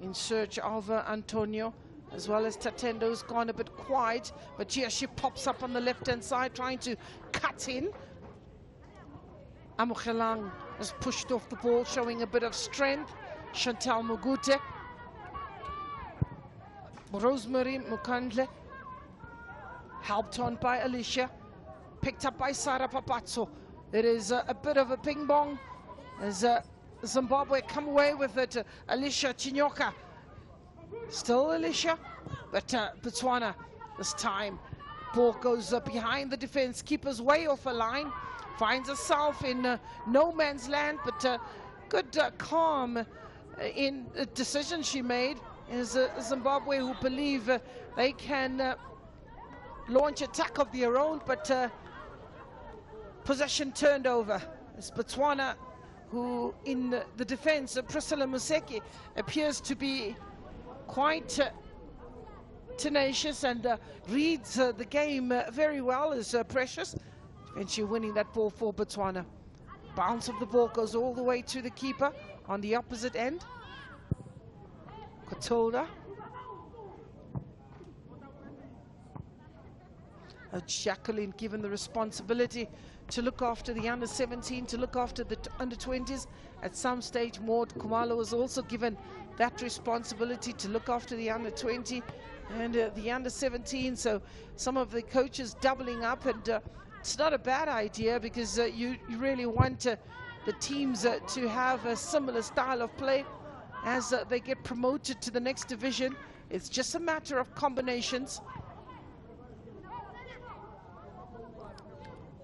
in search of Antonio, as well as Tatendo's gone a bit quiet, but here she pops up on the left-hand side trying to cut in. Amogelang has pushed off the ball, showing a bit of strength. Chantal Mugute. Rosemary Mukandle, helped on by Alicia, picked up by Sarah Papazzo. It is a bit of a ping-pong as Zimbabwe come away with it. Alicia Chinyoka. Still Alicia, but Botswana this time. Ball goes behind the defense, keeper's way off a line, finds herself in no man's land, but good calm in the decision she made. Is Zimbabwe, who believe they can launch attack of their own, but possession turned over. It's Botswana who in the defense, Priscilla Museki, appears to be quite tenacious and reads the game very well, is Precious. And she's winning that ball for Botswana. Bounce of the ball goes all the way to the keeper on the opposite end. Kotolda. Jacqueline given the responsibility to look after the under-17, to look after the under-20s. At some stage, Maud Kumalo was also given that responsibility to look after the under-20 and the under-17. So some of the coaches doubling up, and it's not a bad idea, because you really want the teams to have a similar style of play as they get promoted to the next division. It's just a matter of combinations.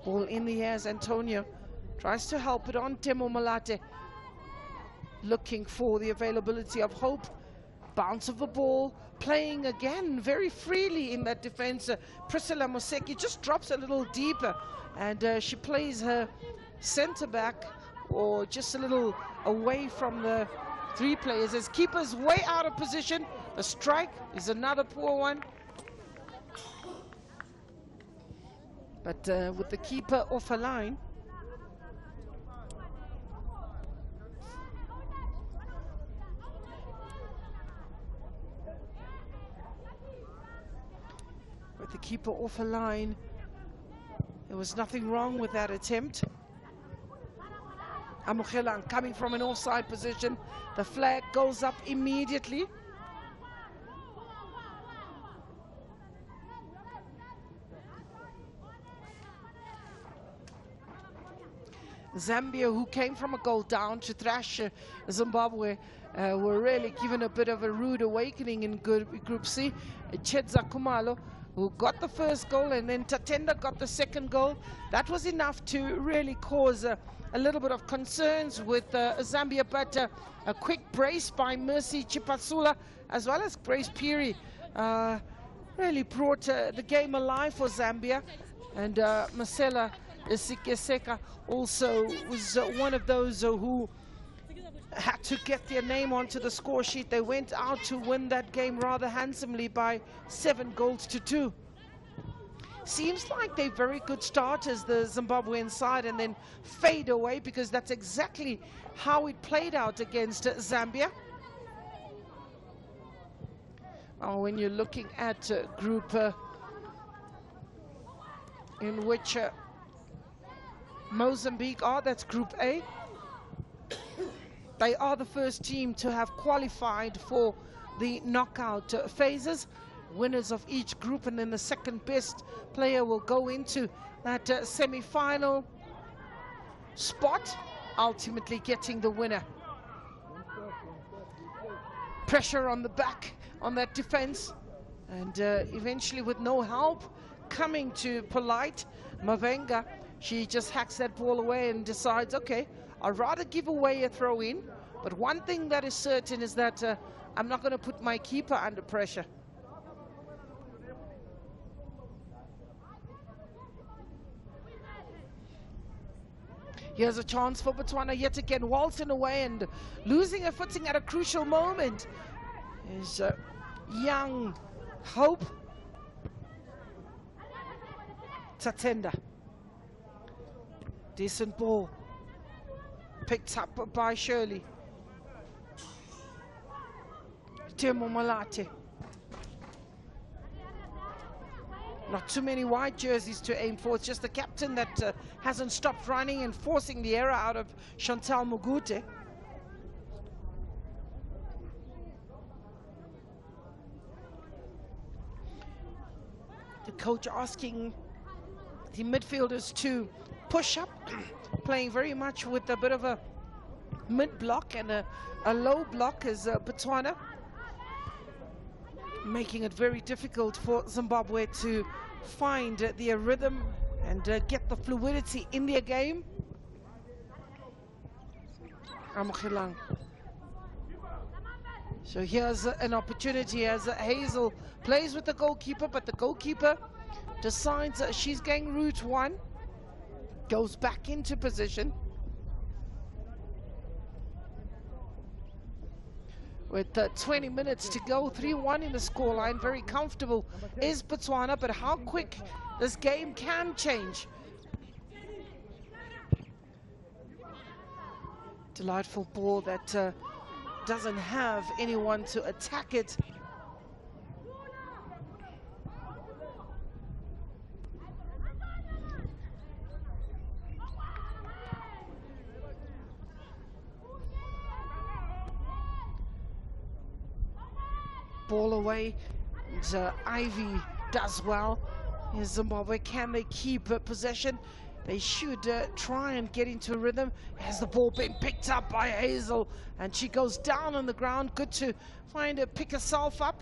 Ball in the air as Antonio tries to help it on. Temo Malate looking for the availability of Hope. Bounce of the ball, playing again very freely in that defense. Priscilla Museki just drops a little deeper, and she plays her center back, or just a little away from the three players, as keeper's way out of position. The strike is another poor one. But with the keeper off a line, there was nothing wrong with that attempt. Amogelang coming from an offside position. The flag goes up immediately. Zambia, who came from a goal down to thrash Zimbabwe, were really given a bit of a rude awakening in Group C. Chedza Kumalo, who got the first goal, and then Tatenda got the second goal. That was enough to really cause a little bit of concerns with Zambia, but a quick brace by Mercy Chipasula, as well as Grace Peary, really brought the game alive for Zambia. And Marcela Sikeseka also was one of those who had to get their name onto the score sheet. They went out to win that game rather handsomely by 7-2. Seems like they're very good starters, the Zimbabwean side, and then fade away, because that's exactly how it played out against Zambia. When you're looking at group in which Mozambique are, that's Group A. They are the first team to have qualified for the knockout phases, winners of each group, and then the second best player will go into that semi-final spot, ultimately getting the winner. pressure on the back on that defense, and eventually with no help coming to Polite Mavenga, she just hacks that ball away and decides, okay, I'd rather give away a throw in, but one thing that is certain is that I'm not going to put my keeper under pressure. Here's a chance for Botswana yet again, waltzing away and losing her footing at a crucial moment. Is young Hope Tatenda. Decent ball. Picked up by Shirley. Temo Malate. Not too many white jerseys to aim for. It's just the captain that hasn't stopped running and forcing the error out of Chantal Mugute. The coach asking the midfielders to push up, playing very much with a bit of a mid block and a low block as Botswana, making it very difficult for Zimbabwe to find their rhythm and get the fluidity in their game. Amokhilang. So here's an opportunity as Hazel plays with the goalkeeper, but the goalkeeper decides she's going route one, goes back into position. With 20 minutes to go, 3-1 in the scoreline, very comfortable is Botswana, but how quick this game can change. Delightful ball that doesn't have anyone to attack it. Ball away, and Ivy does well. Here's Zimbabwe, can they keep possession? They should try and get into a rhythm. Has the ball been picked up by Hazel, and she goes down on the ground. Good to find her, pick herself up.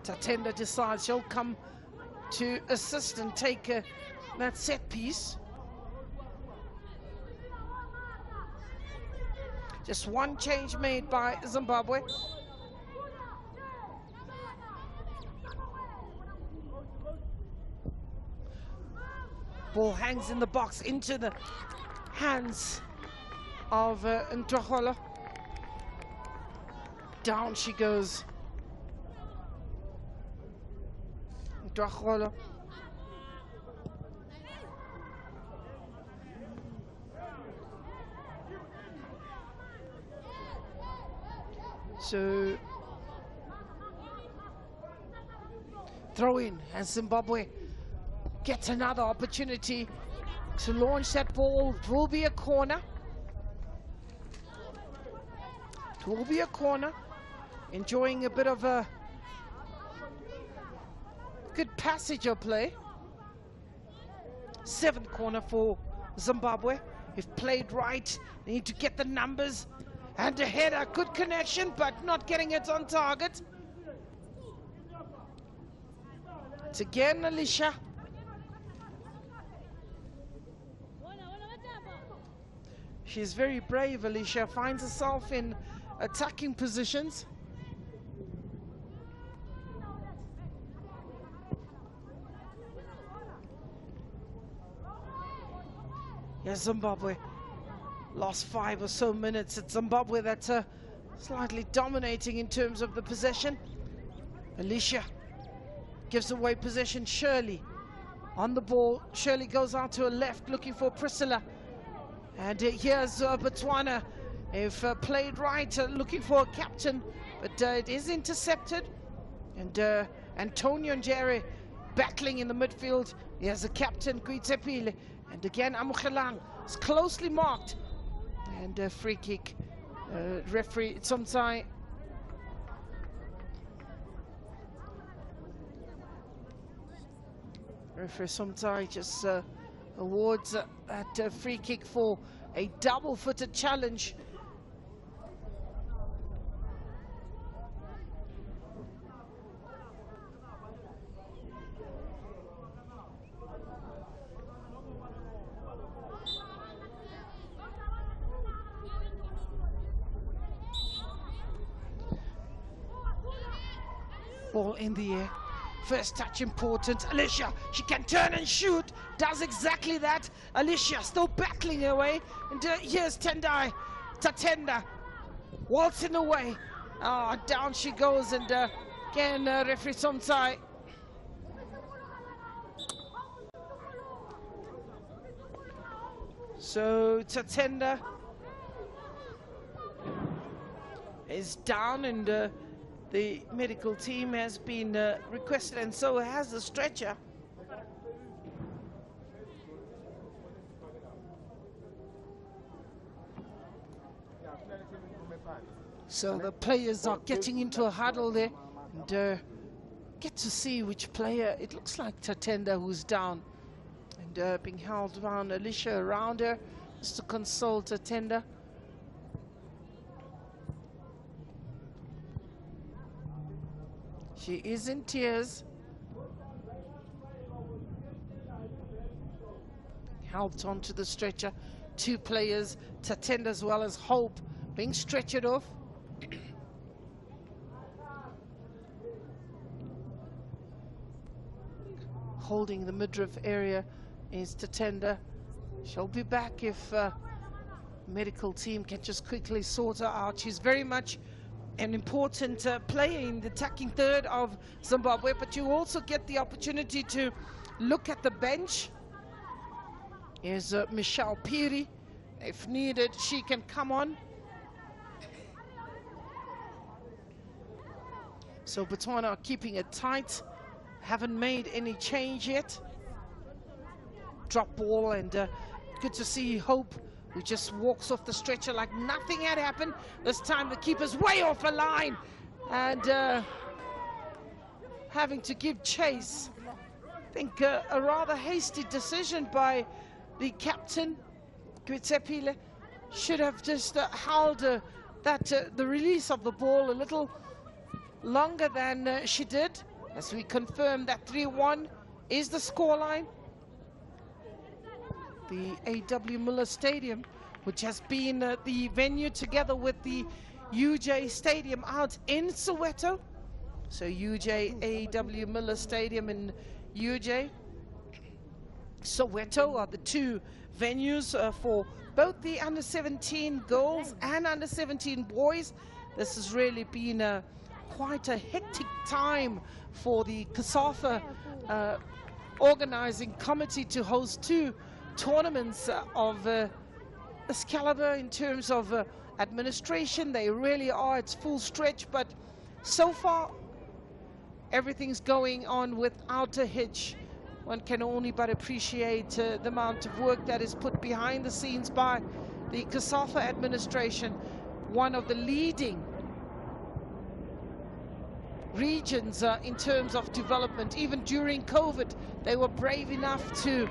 Tatenda decides she'll come to assist and take that set piece. Just one change made by Zimbabwe. Ball hangs in the box into the hands of Ntoholo. Down she goes. Ntoholo. So, throw in, and Zimbabwe gets another opportunity to launch that ball. It will be a corner. It will be a corner. Enjoying a bit of a good passage of play. 7th corner for Zimbabwe. If played right, they need to get the numbers. And a header, good connection, but not getting it on target. It's again Alicia. She's very brave, Alicia. Finds herself in attacking positions. Yes, Zimbabwe. Lost 5 or so minutes. It's Zimbabwe that's slightly dominating in terms of the possession. Alicia gives away possession. Shirley on the ball. Shirley goes out to her left looking for Priscilla. And here's Botswana, if played right, looking for a captain, but it is intercepted. And Antonio Njere battling in the midfield. Here's the captain, Kuitsepile. And again, Amokhilang is closely marked. And a free kick. Referee Tsomtsai. Referee Tsomtsai just awards that free kick for a double-footed challenge. Ball in the air. First touch important. Alicia, she can turn and shoot. Does exactly that. Alicia still battling away. And here's Tatenda waltzing away. Down she goes, and again referee Somtsai. So Tatenda is down, and the medical team has been requested, and so has the stretcher. So the players are getting into a huddle there, and get to see which player. It looks like Tatenda who's down, and being held around. Alicia around her just to console Tatenda. She is in tears. Helped onto the stretcher. Two players, Tatenda as well as Hope, being stretchered off. Holding the midriff area is Tatenda. She'll be back if medical team can just quickly sort her out. She's very much an important player in the attacking third of Zimbabwe, but you also get the opportunity to look at the bench. Here's Michelle Piri. If needed, she can come on. So Botswana are keeping it tight. Haven't made any change yet. Drop ball, and good to see Hope, who just walks off the stretcher like nothing had happened. This time the keeper's way off a line, and having to give chase. I think a rather hasty decision by the captain, Gwetsepile. Should have just held the release of the ball a little longer than she did, as we confirm that 3-1 is the scoreline. The A.W. Miller Stadium, which has been the venue together with the UJ Stadium out in Soweto. So UJ, A.W. Miller Stadium in UJ. Soweto are the two venues for both the under-17 girls and under-17 boys. This has really been quite a hectic time for the COSAFA organizing committee to host two tournaments of this caliber in terms of administration. They really are at full stretch, but so far everything's going on without a hitch. One can only but appreciate the amount of work that is put behind the scenes by the COSAFA administration, one of the leading regions in terms of development. Even during COVID, they were brave enough to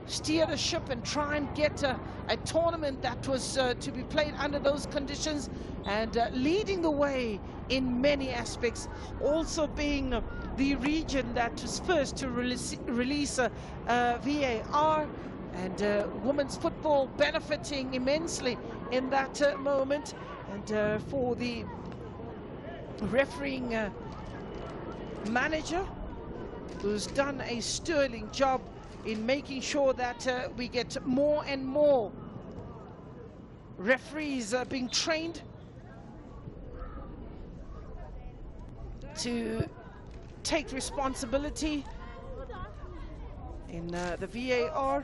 steer the ship and try and get a tournament that was to be played under those conditions, and leading the way in many aspects, also being the region that was first to release VAR, and women's football benefiting immensely in that moment, and for the refereeing manager, who's done a sterling job in making sure that we get more and more referees being trained to take responsibility in the VAR.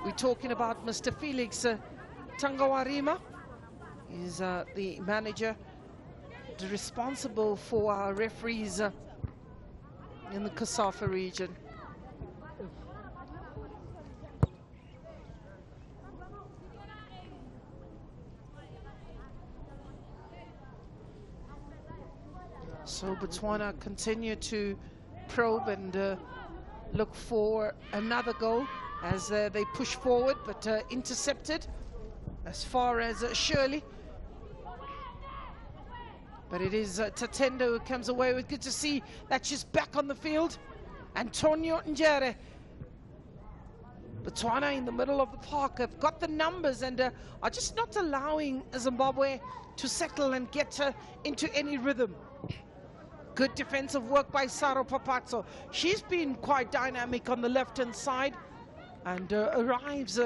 We're talking about Mr. Felix Tangawarima. He's the manager responsible for our referees in the COSAFA region. So Botswana continue to probe and look for another goal as they push forward, but intercepted as far as Shirley. But it is Tatendo who comes away with. Good to see that she's back on the field. Antonio Njere. Botswana in the middle of the park have got the numbers and are just not allowing Zimbabwe to settle and get into any rhythm. Good defensive work by Saro Papazzo. She's been quite dynamic on the left-hand side and arrives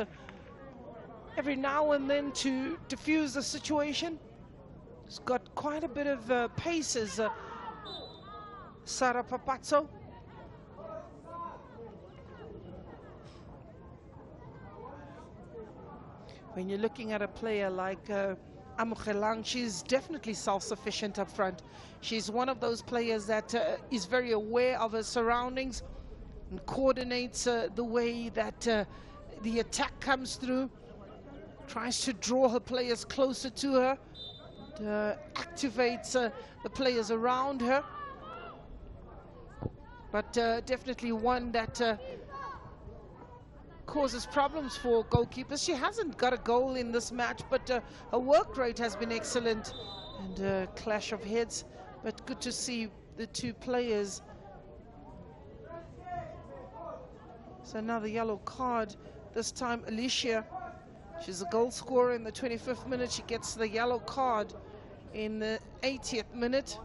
every now and then to diffuse the situation. She's got quite a bit of pace as Saro Papazzo. When you're looking at a player like Amogelang, she's definitely self-sufficient up front. She's one of those players that is very aware of her surroundings and coordinates the way that the attack comes through, tries to draw her players closer to her, and, activates the players around her. But definitely one that causes problems for goalkeepers. She hasn't got a goal in this match, but her work rate has been excellent. And clash of heads, but good to see the two players. So another yellow card, this time Alicia. She's a goal scorer in the 25th minute. She gets the yellow card in the 80th minute.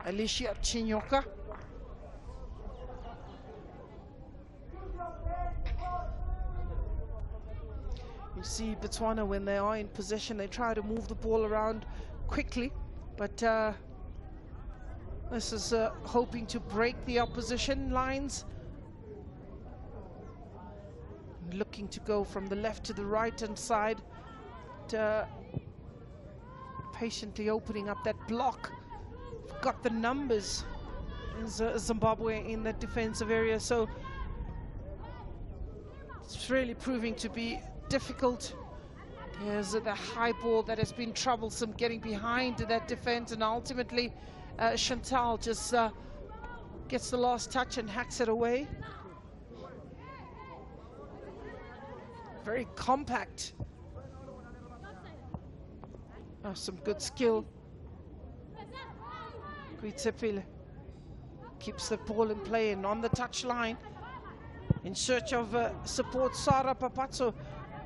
Alicia Chinyoka. You see Botswana, when they are in possession, they try to move the ball around quickly, but this is hoping to break the opposition lines. Looking to go from the left to the right-hand side, patiently opening up that block. Got the numbers as Zimbabwe in that defensive area, so it's really proving to be difficult. There's the high ball that has been troublesome, getting behind that defense, and ultimately Chantal just gets the last touch and hacks it away. Very compact. Oh, some good skill. Kuitsepile keeps the ball in play and on the touchline in search of support. Sara Papazzo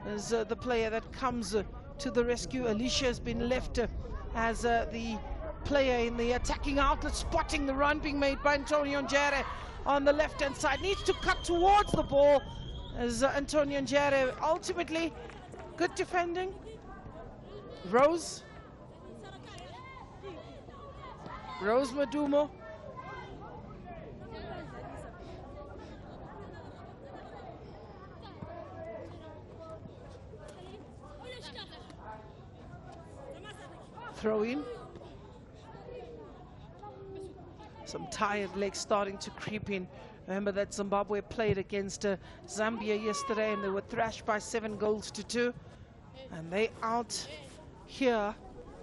is the player that comes to the rescue. Alicia has been left as the player in the attacking outlet, spotting the run being made by Antonio Njere on the left-hand side. Needs to cut towards the ball as Antonio Njere. Ultimately, good defending. Rose Madumo. Throw in. Some tired legs starting to creep in. Remember that Zimbabwe played against Zambia yesterday and they were thrashed by 7-2. And they out here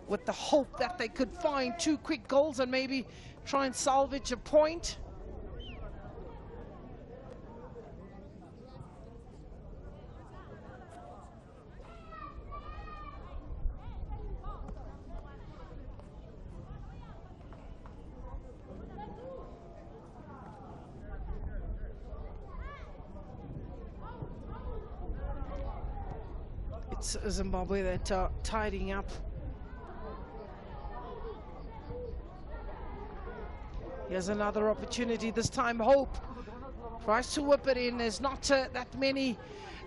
with the hope that they could find 2 quick goals and maybe try and salvage a point. It's Zimbabwe that are tidying up. Here's another opportunity, this time Hope tries to whip it in. There's not that many.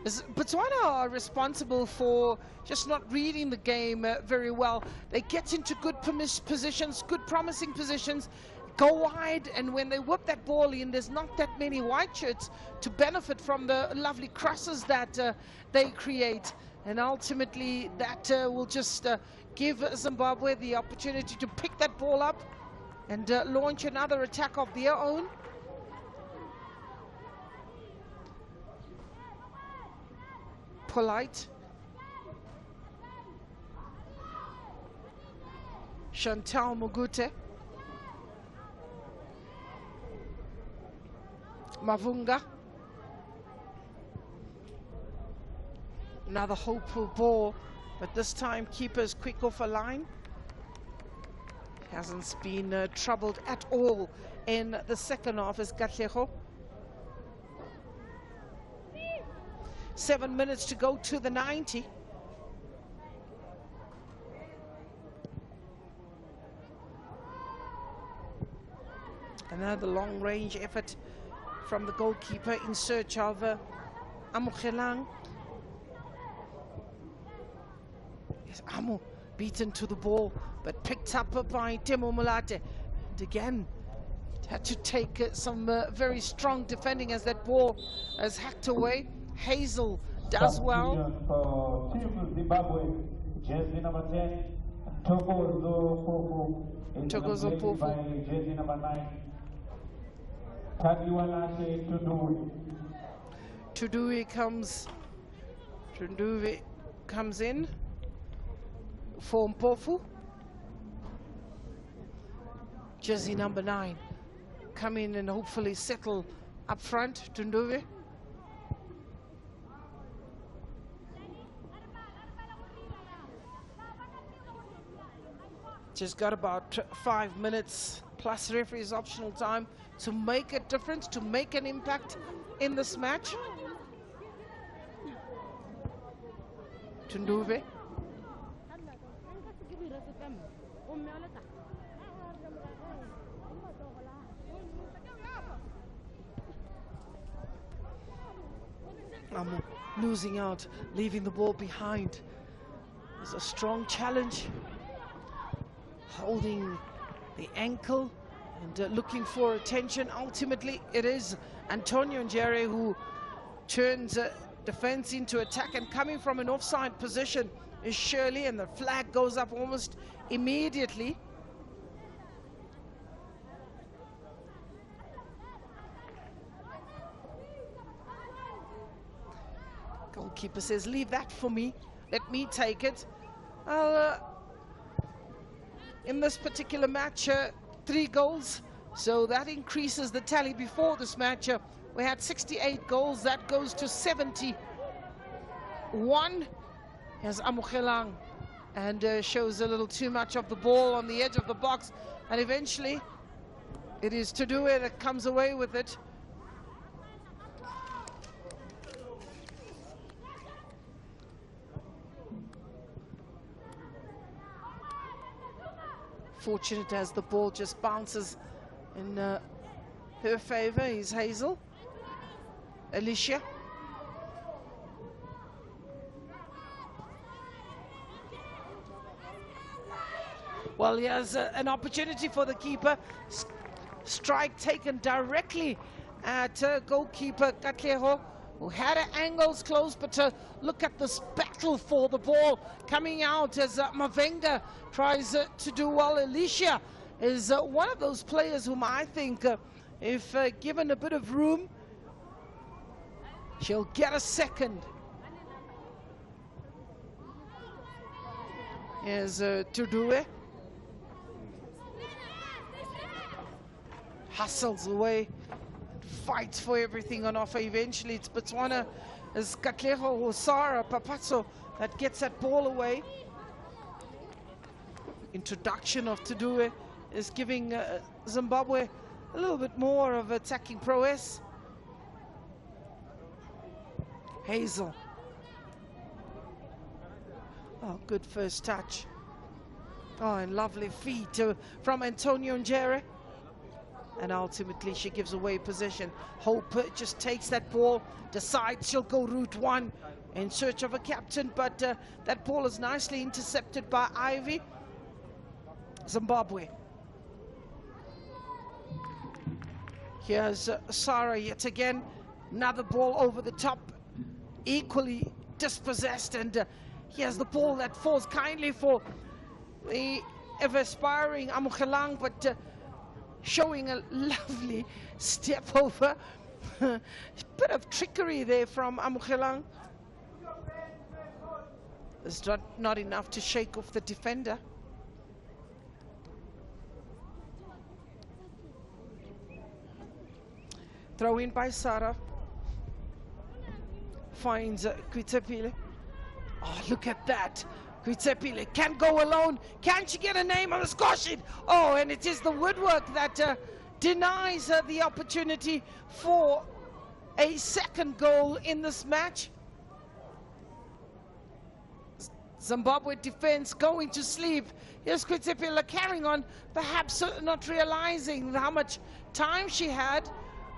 Botswana are responsible for just not reading the game very well. They get into good positions, good promising positions, go wide, and when they whip that ball in, there's not that many white shirts to benefit from the lovely crosses that they create. And ultimately, that will just give Zimbabwe the opportunity to pick that ball up and launch another attack of their own. Polite. Chantal Mugute. Mavunga. Another hopeful ball, but this time keeper's quick off a line. Hasn't been troubled at all in the second half as Katlego. 7 minutes to go to the 90. Another long-range effort from the goalkeeper in search of Amogelang. Yes, Amo beaten to the ball, but picked up by Temo Molate. And again, had to take some very strong defending as that ball is hacked away. Hazel does well. For Team Zimbabwe, jersey number 10, Togozo Pofu, by jersey number 9. Tudui comes in for Mpofu. Jersey number 9 come in and hopefully settle up front. Tunduve. Just got about 5 minutes plus referee's optional time to make a difference, to make an impact in this match. Tunduve. I'm losing out, leaving the ball behind. It's a strong challenge. Holding the ankle and looking for attention. Ultimately, it is Antonio Njere who turns defense into attack, and coming from an offside position is Shirley, and the flag goes up almost immediately. Goalkeeper says, leave that for me, let me take it. In this particular match, 3 goals, so that increases the tally. Before this match, we had 68 goals, that goes to 71. Here's Amogelang, and shows a little too much of the ball on the edge of the box, and eventually it is Tudue that comes away with it. Fortunate as the ball just bounces in her favor is Hazel. Alicia. Well, here's an opportunity for the keeper. Strike taken directly at goalkeeper Katlego, who had her angles close, but look at this battle for the ball coming out as Mavenga tries to do well. Alicia is one of those players whom I think, if given a bit of room, she'll get a second. Here's Tudue. Hustles away, fights for everything on offer. Eventually it's Botswana as Katlego or Sarah Papazzo that gets that ball away. Introduction of Tudue is giving Zimbabwe a little bit more of attacking prowess. Hazel. Oh, good first touch. Oh, and lovely feet from Antonio Njere. And ultimately she gives away possession. Hope just takes that ball, decides she'll go route 1 in search of a captain, but that ball is nicely intercepted by Ivy. Zimbabwe. Here's Sarah yet again. Another ball over the top, equally dispossessed, and here's the ball that falls kindly for the ever-aspiring Amogelang, but showing a lovely step over. Bit of trickery there from Amogelang. It's not enough to shake off the defender. Throw in by Sarah. Finds Kuitsepile. Oh, look at that. Kuitsepile can't go alone. Can she get a name on the score sheet? Oh, and it is the woodwork that denies her the opportunity for a second goal in this match. Zimbabwe defense going to sleep. Here's Kuitsepile carrying on, perhaps not realizing how much time she had.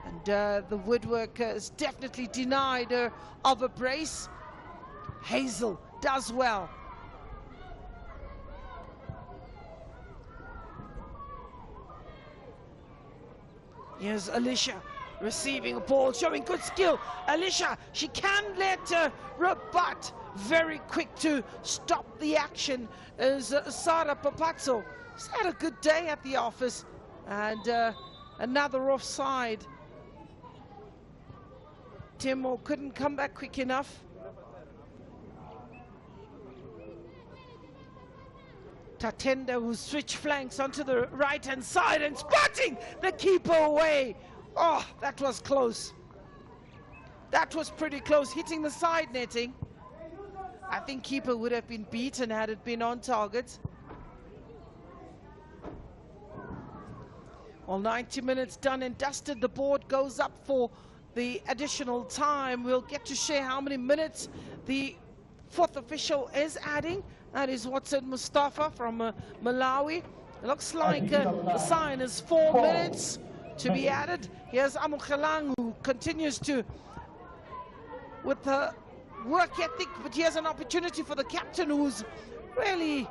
And the woodwork is definitely denied her of a brace. Hazel does well. Here's Alicia receiving a ball, showing good skill. Alicia, she can let rebut. Very quick to stop the action is Sara Papazzo. She's had a good day at the office. And another offside. Timo couldn't come back quick enough. Tatenda, who switched flanks onto the right-hand side and spotting the keeper away. Oh, that was close. That was pretty close, hitting the side netting. I think keeper would have been beaten had it been on target. Well, 90 minutes done and dusted. The board goes up for the additional time. We'll get to share how many minutes the fourth official is adding. That is Watson Mustafa from Malawi. It looks like the sign is 4 minutes to be added. Here's Amukhelang, who continues to, with her work ethic, but here's an opportunity for the captain, who's really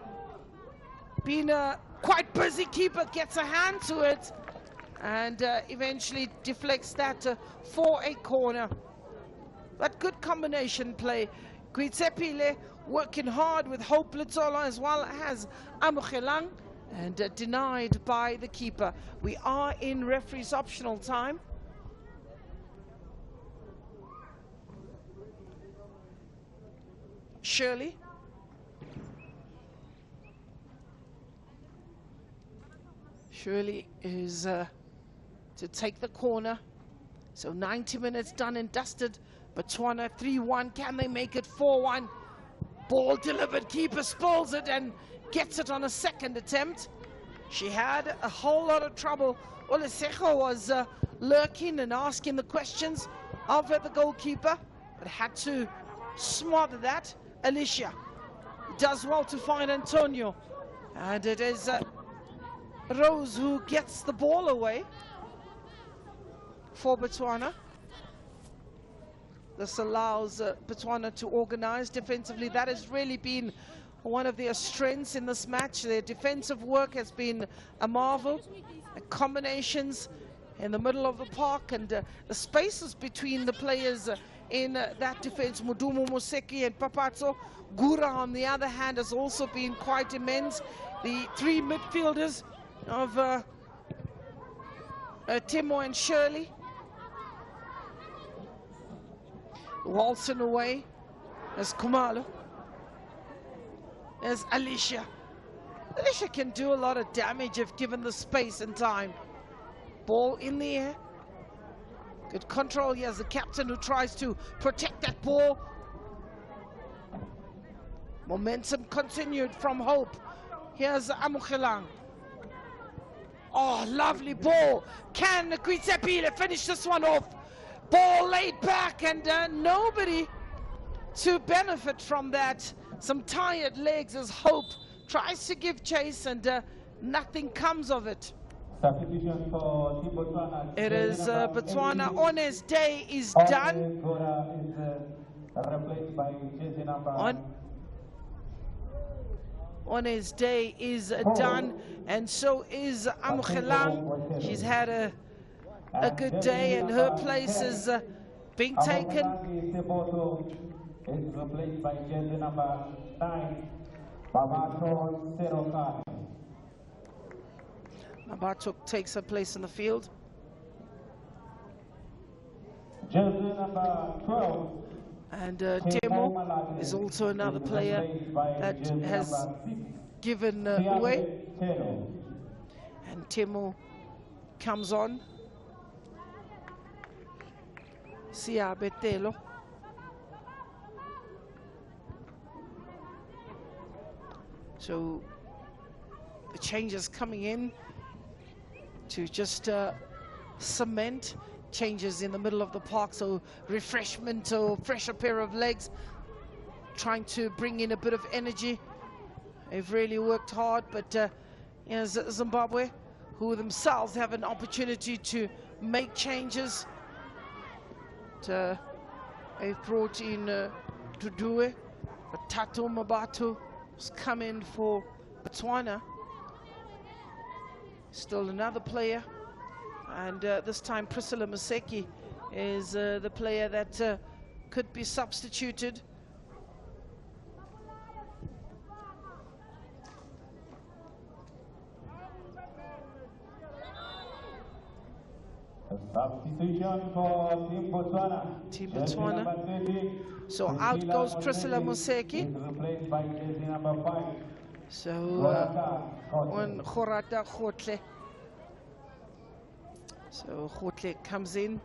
been quite busy. Keeper gets a hand to it and eventually deflects that for a corner. But good combination play. Kuitsepile working hard with Hope Litsola as well as Amukhelang, and denied by the keeper. We are in referee's optional time. Shirley. Shirley is to take the corner. So 90 minutes done and dusted. Botswana 3-1. Can they make it 4-1? Ball delivered. Keeper spills it and gets it on a second attempt. She had a whole lot of trouble. Olesejo was lurking and asking the questions of the goalkeeper, but had to smother that. Alicia does well to find Antonio, and it is Rose who gets the ball away for Botswana. This allows Botswana to organize defensively. That has really been one of their strengths in this match. Their defensive work has been a marvel. The combinations in the middle of the park and the spaces between the players in that defense. Mudumu, Moseki and Papazzo. Gura, on the other hand, has also been quite immense. The three midfielders of Timo and Shirley. Walson away. There's Kumalo. There's Alicia. Alicia can do a lot of damage if given the space and time. Ball in the air. Good control. Here's the captain who tries to protect that ball. Momentum continued from Hope. Here's Amukhelang. Oh, lovely ball. Can Kuitsepile finish this one off? Ball laid back and nobody to benefit from that. Some tired legs as Hope tries to give chase and nothing comes of it. It is Botswana. One's day is done. One's day is done, and so is Amukhelang. She's had a good day, and her place is being taken. Is replaced by jersey number 9, Babato. Babato takes her place in the field. Jersey number 12. And Temo is also another player that has given away. And Temo comes on. Betelo. So the changes coming in to just cement changes in the middle of the park, so refreshment or fresher pair of legs, trying to bring in a bit of energy. They've really worked hard, but you know, Zimbabwe, who themselves have an opportunity to make changes. They've brought in Dudue, but Tato Mabatu has come in for Botswana. Still another player, and this time Priscilla Maseki is the player that could be substituted. Substitution for Team Botswana. Team Botswana. So out goes Priscilla Maseki. Replaced by jersey number 5. So on Khorata Khotle. So Khotle comes in,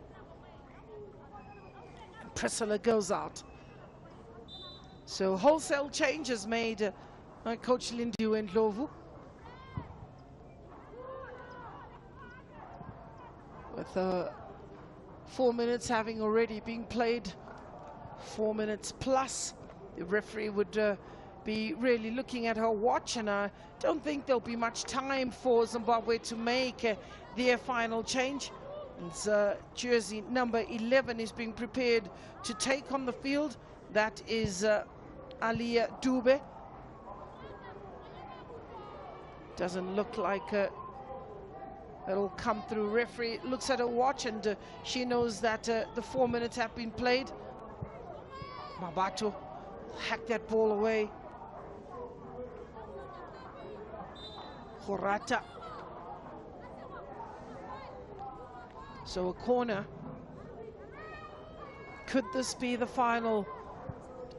and Priscilla goes out. So wholesale changes made by Coach Lindiwe Ndlovu, with 4 minutes having already been played, 4 minutes plus. The referee would be really looking at her watch, and I don't think there'll be much time for Zimbabwe to make their final change. It's jersey number 11 is being prepared to take on the field. That is Alia Dube. Doesn't look like it'll come through. Referee looks at her watch, and she knows that the 4 minutes have been played. Mabatu hacked that ball away. Khorata. So a corner. Could this be the final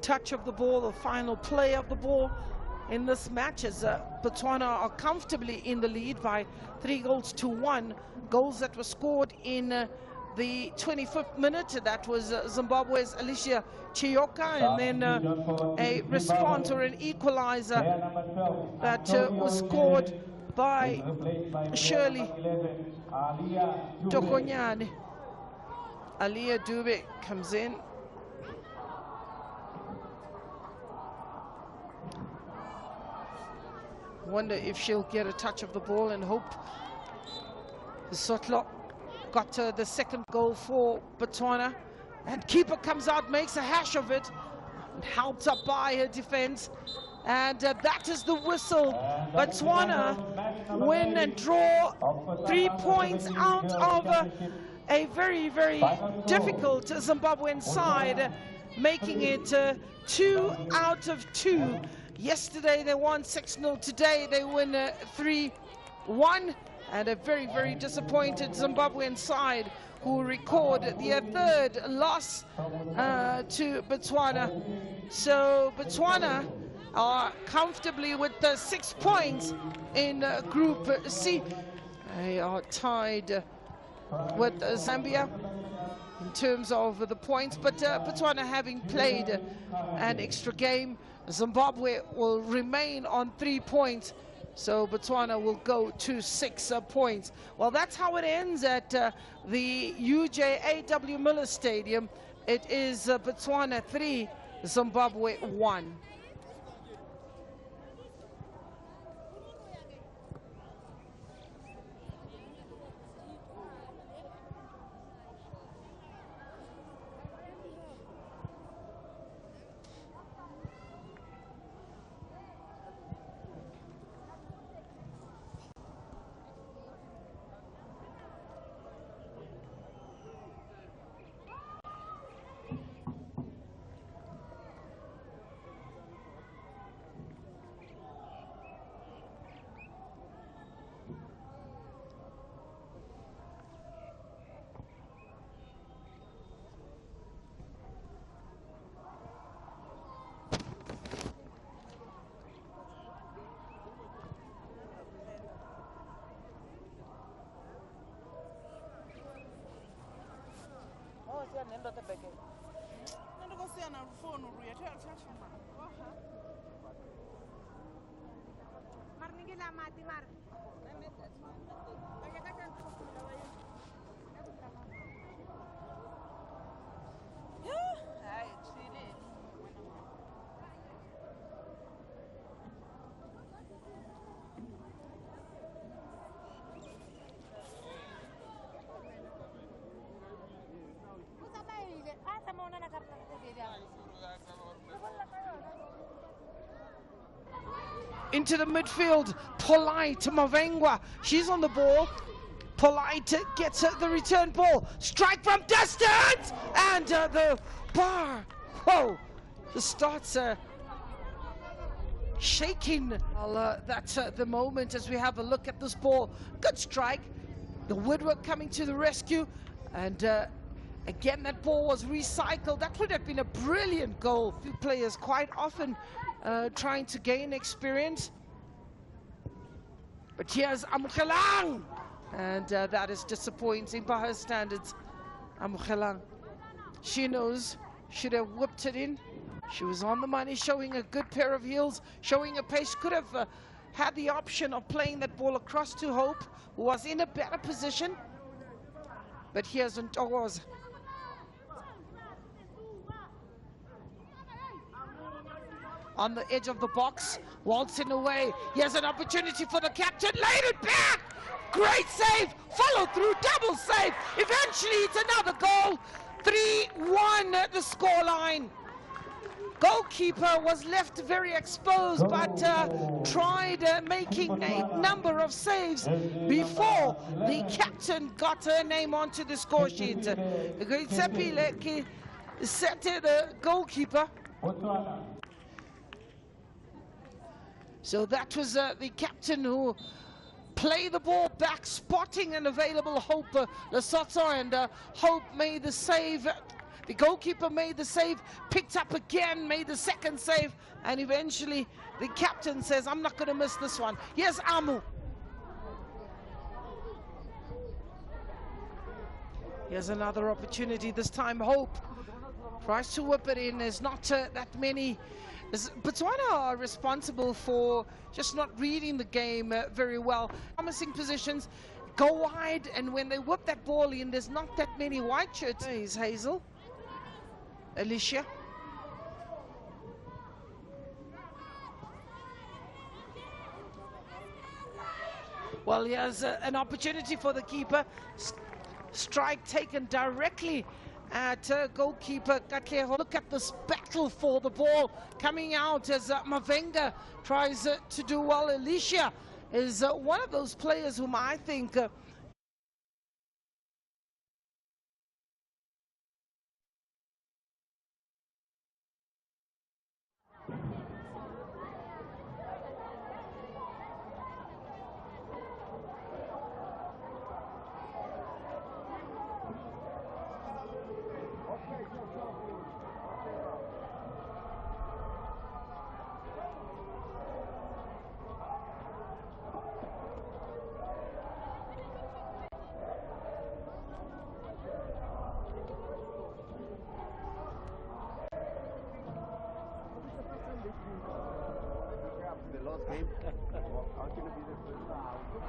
touch of the ball, the final play of the ball in this match, as Botswana are comfortably in the lead by 3-1. Goals that were scored in the 25th minute. That was Zimbabwe's Alicia Chioka, and then a response or an equalizer that was scored by Shirley Tokonyane. Alia Dube comes in. Wonder if she'll get a touch of the ball, and hope. Sotlo got the second goal for Botswana, and keeper comes out, makes a hash of it, and helped up by her defense, and that is the whistle. Botswana win and draw 3 points out of a very, very difficult Zimbabwean side, making it 2 out of 2. Yesterday they won 6-0, today they win 3-1, and a very, very disappointed Zimbabwean side who record their third loss to Botswana. So Botswana are comfortably with 6 points in Group C. They are tied with Zambia in terms of the points, but Botswana having played an extra game, Zimbabwe will remain on 3 points, so Botswana will go to 6 points. Well, that's how it ends at the UJAW Miller Stadium. It is Botswana 3, Zimbabwe 1. Into the midfield, Polite Mavengwa. She's on the ball. Polite gets the return ball. Strike from distance! And the bar. Whoa! The starts shaking. Well, that's the moment as we have a look at this ball. Good strike. The woodwork coming to the rescue. And again, that ball was recycled. That would have been a brilliant goal. Few players quite often trying to gain experience. But here's Amukhelang. And that is disappointing by her standards. Amukhelang. She knows, should have whipped it in. She was on the money, showing a good pair of heels, showing a pace. Could have had the option of playing that ball across to Hope, who was in a better position. But here's Ntokoza. On the edge of the box, waltzing away. Here's an opportunity for the captain, laid it back! Great save, follow through, double save. Eventually it's another goal. 3-1 the scoreline. Goalkeeper was left very exposed, but tried making a number of saves before the captain got her name onto the score sheet. The goalkeeper. So that was the captain who played the ball back, spotting an available Hope Lesotho, and Hope made the save. The goalkeeper made the save, picked up again, made the second save, and eventually the captain says, I'm not going to miss this one. Here's Amu. Here's another opportunity, this time Hope tries to whip it in. There's not that many. Botswana are responsible for just not reading the game very well. Promising positions, go wide, and when they whip that ball in, there's not that many white shirts. Here's Hazel. Alicia. Well, here's an opportunity for the keeper. Strike taken directly at goalkeeper Katleho. Look at this battle for the ball coming out as Mavenga tries to do well. Alicia is one of those players whom I think The last game. How can it be the first?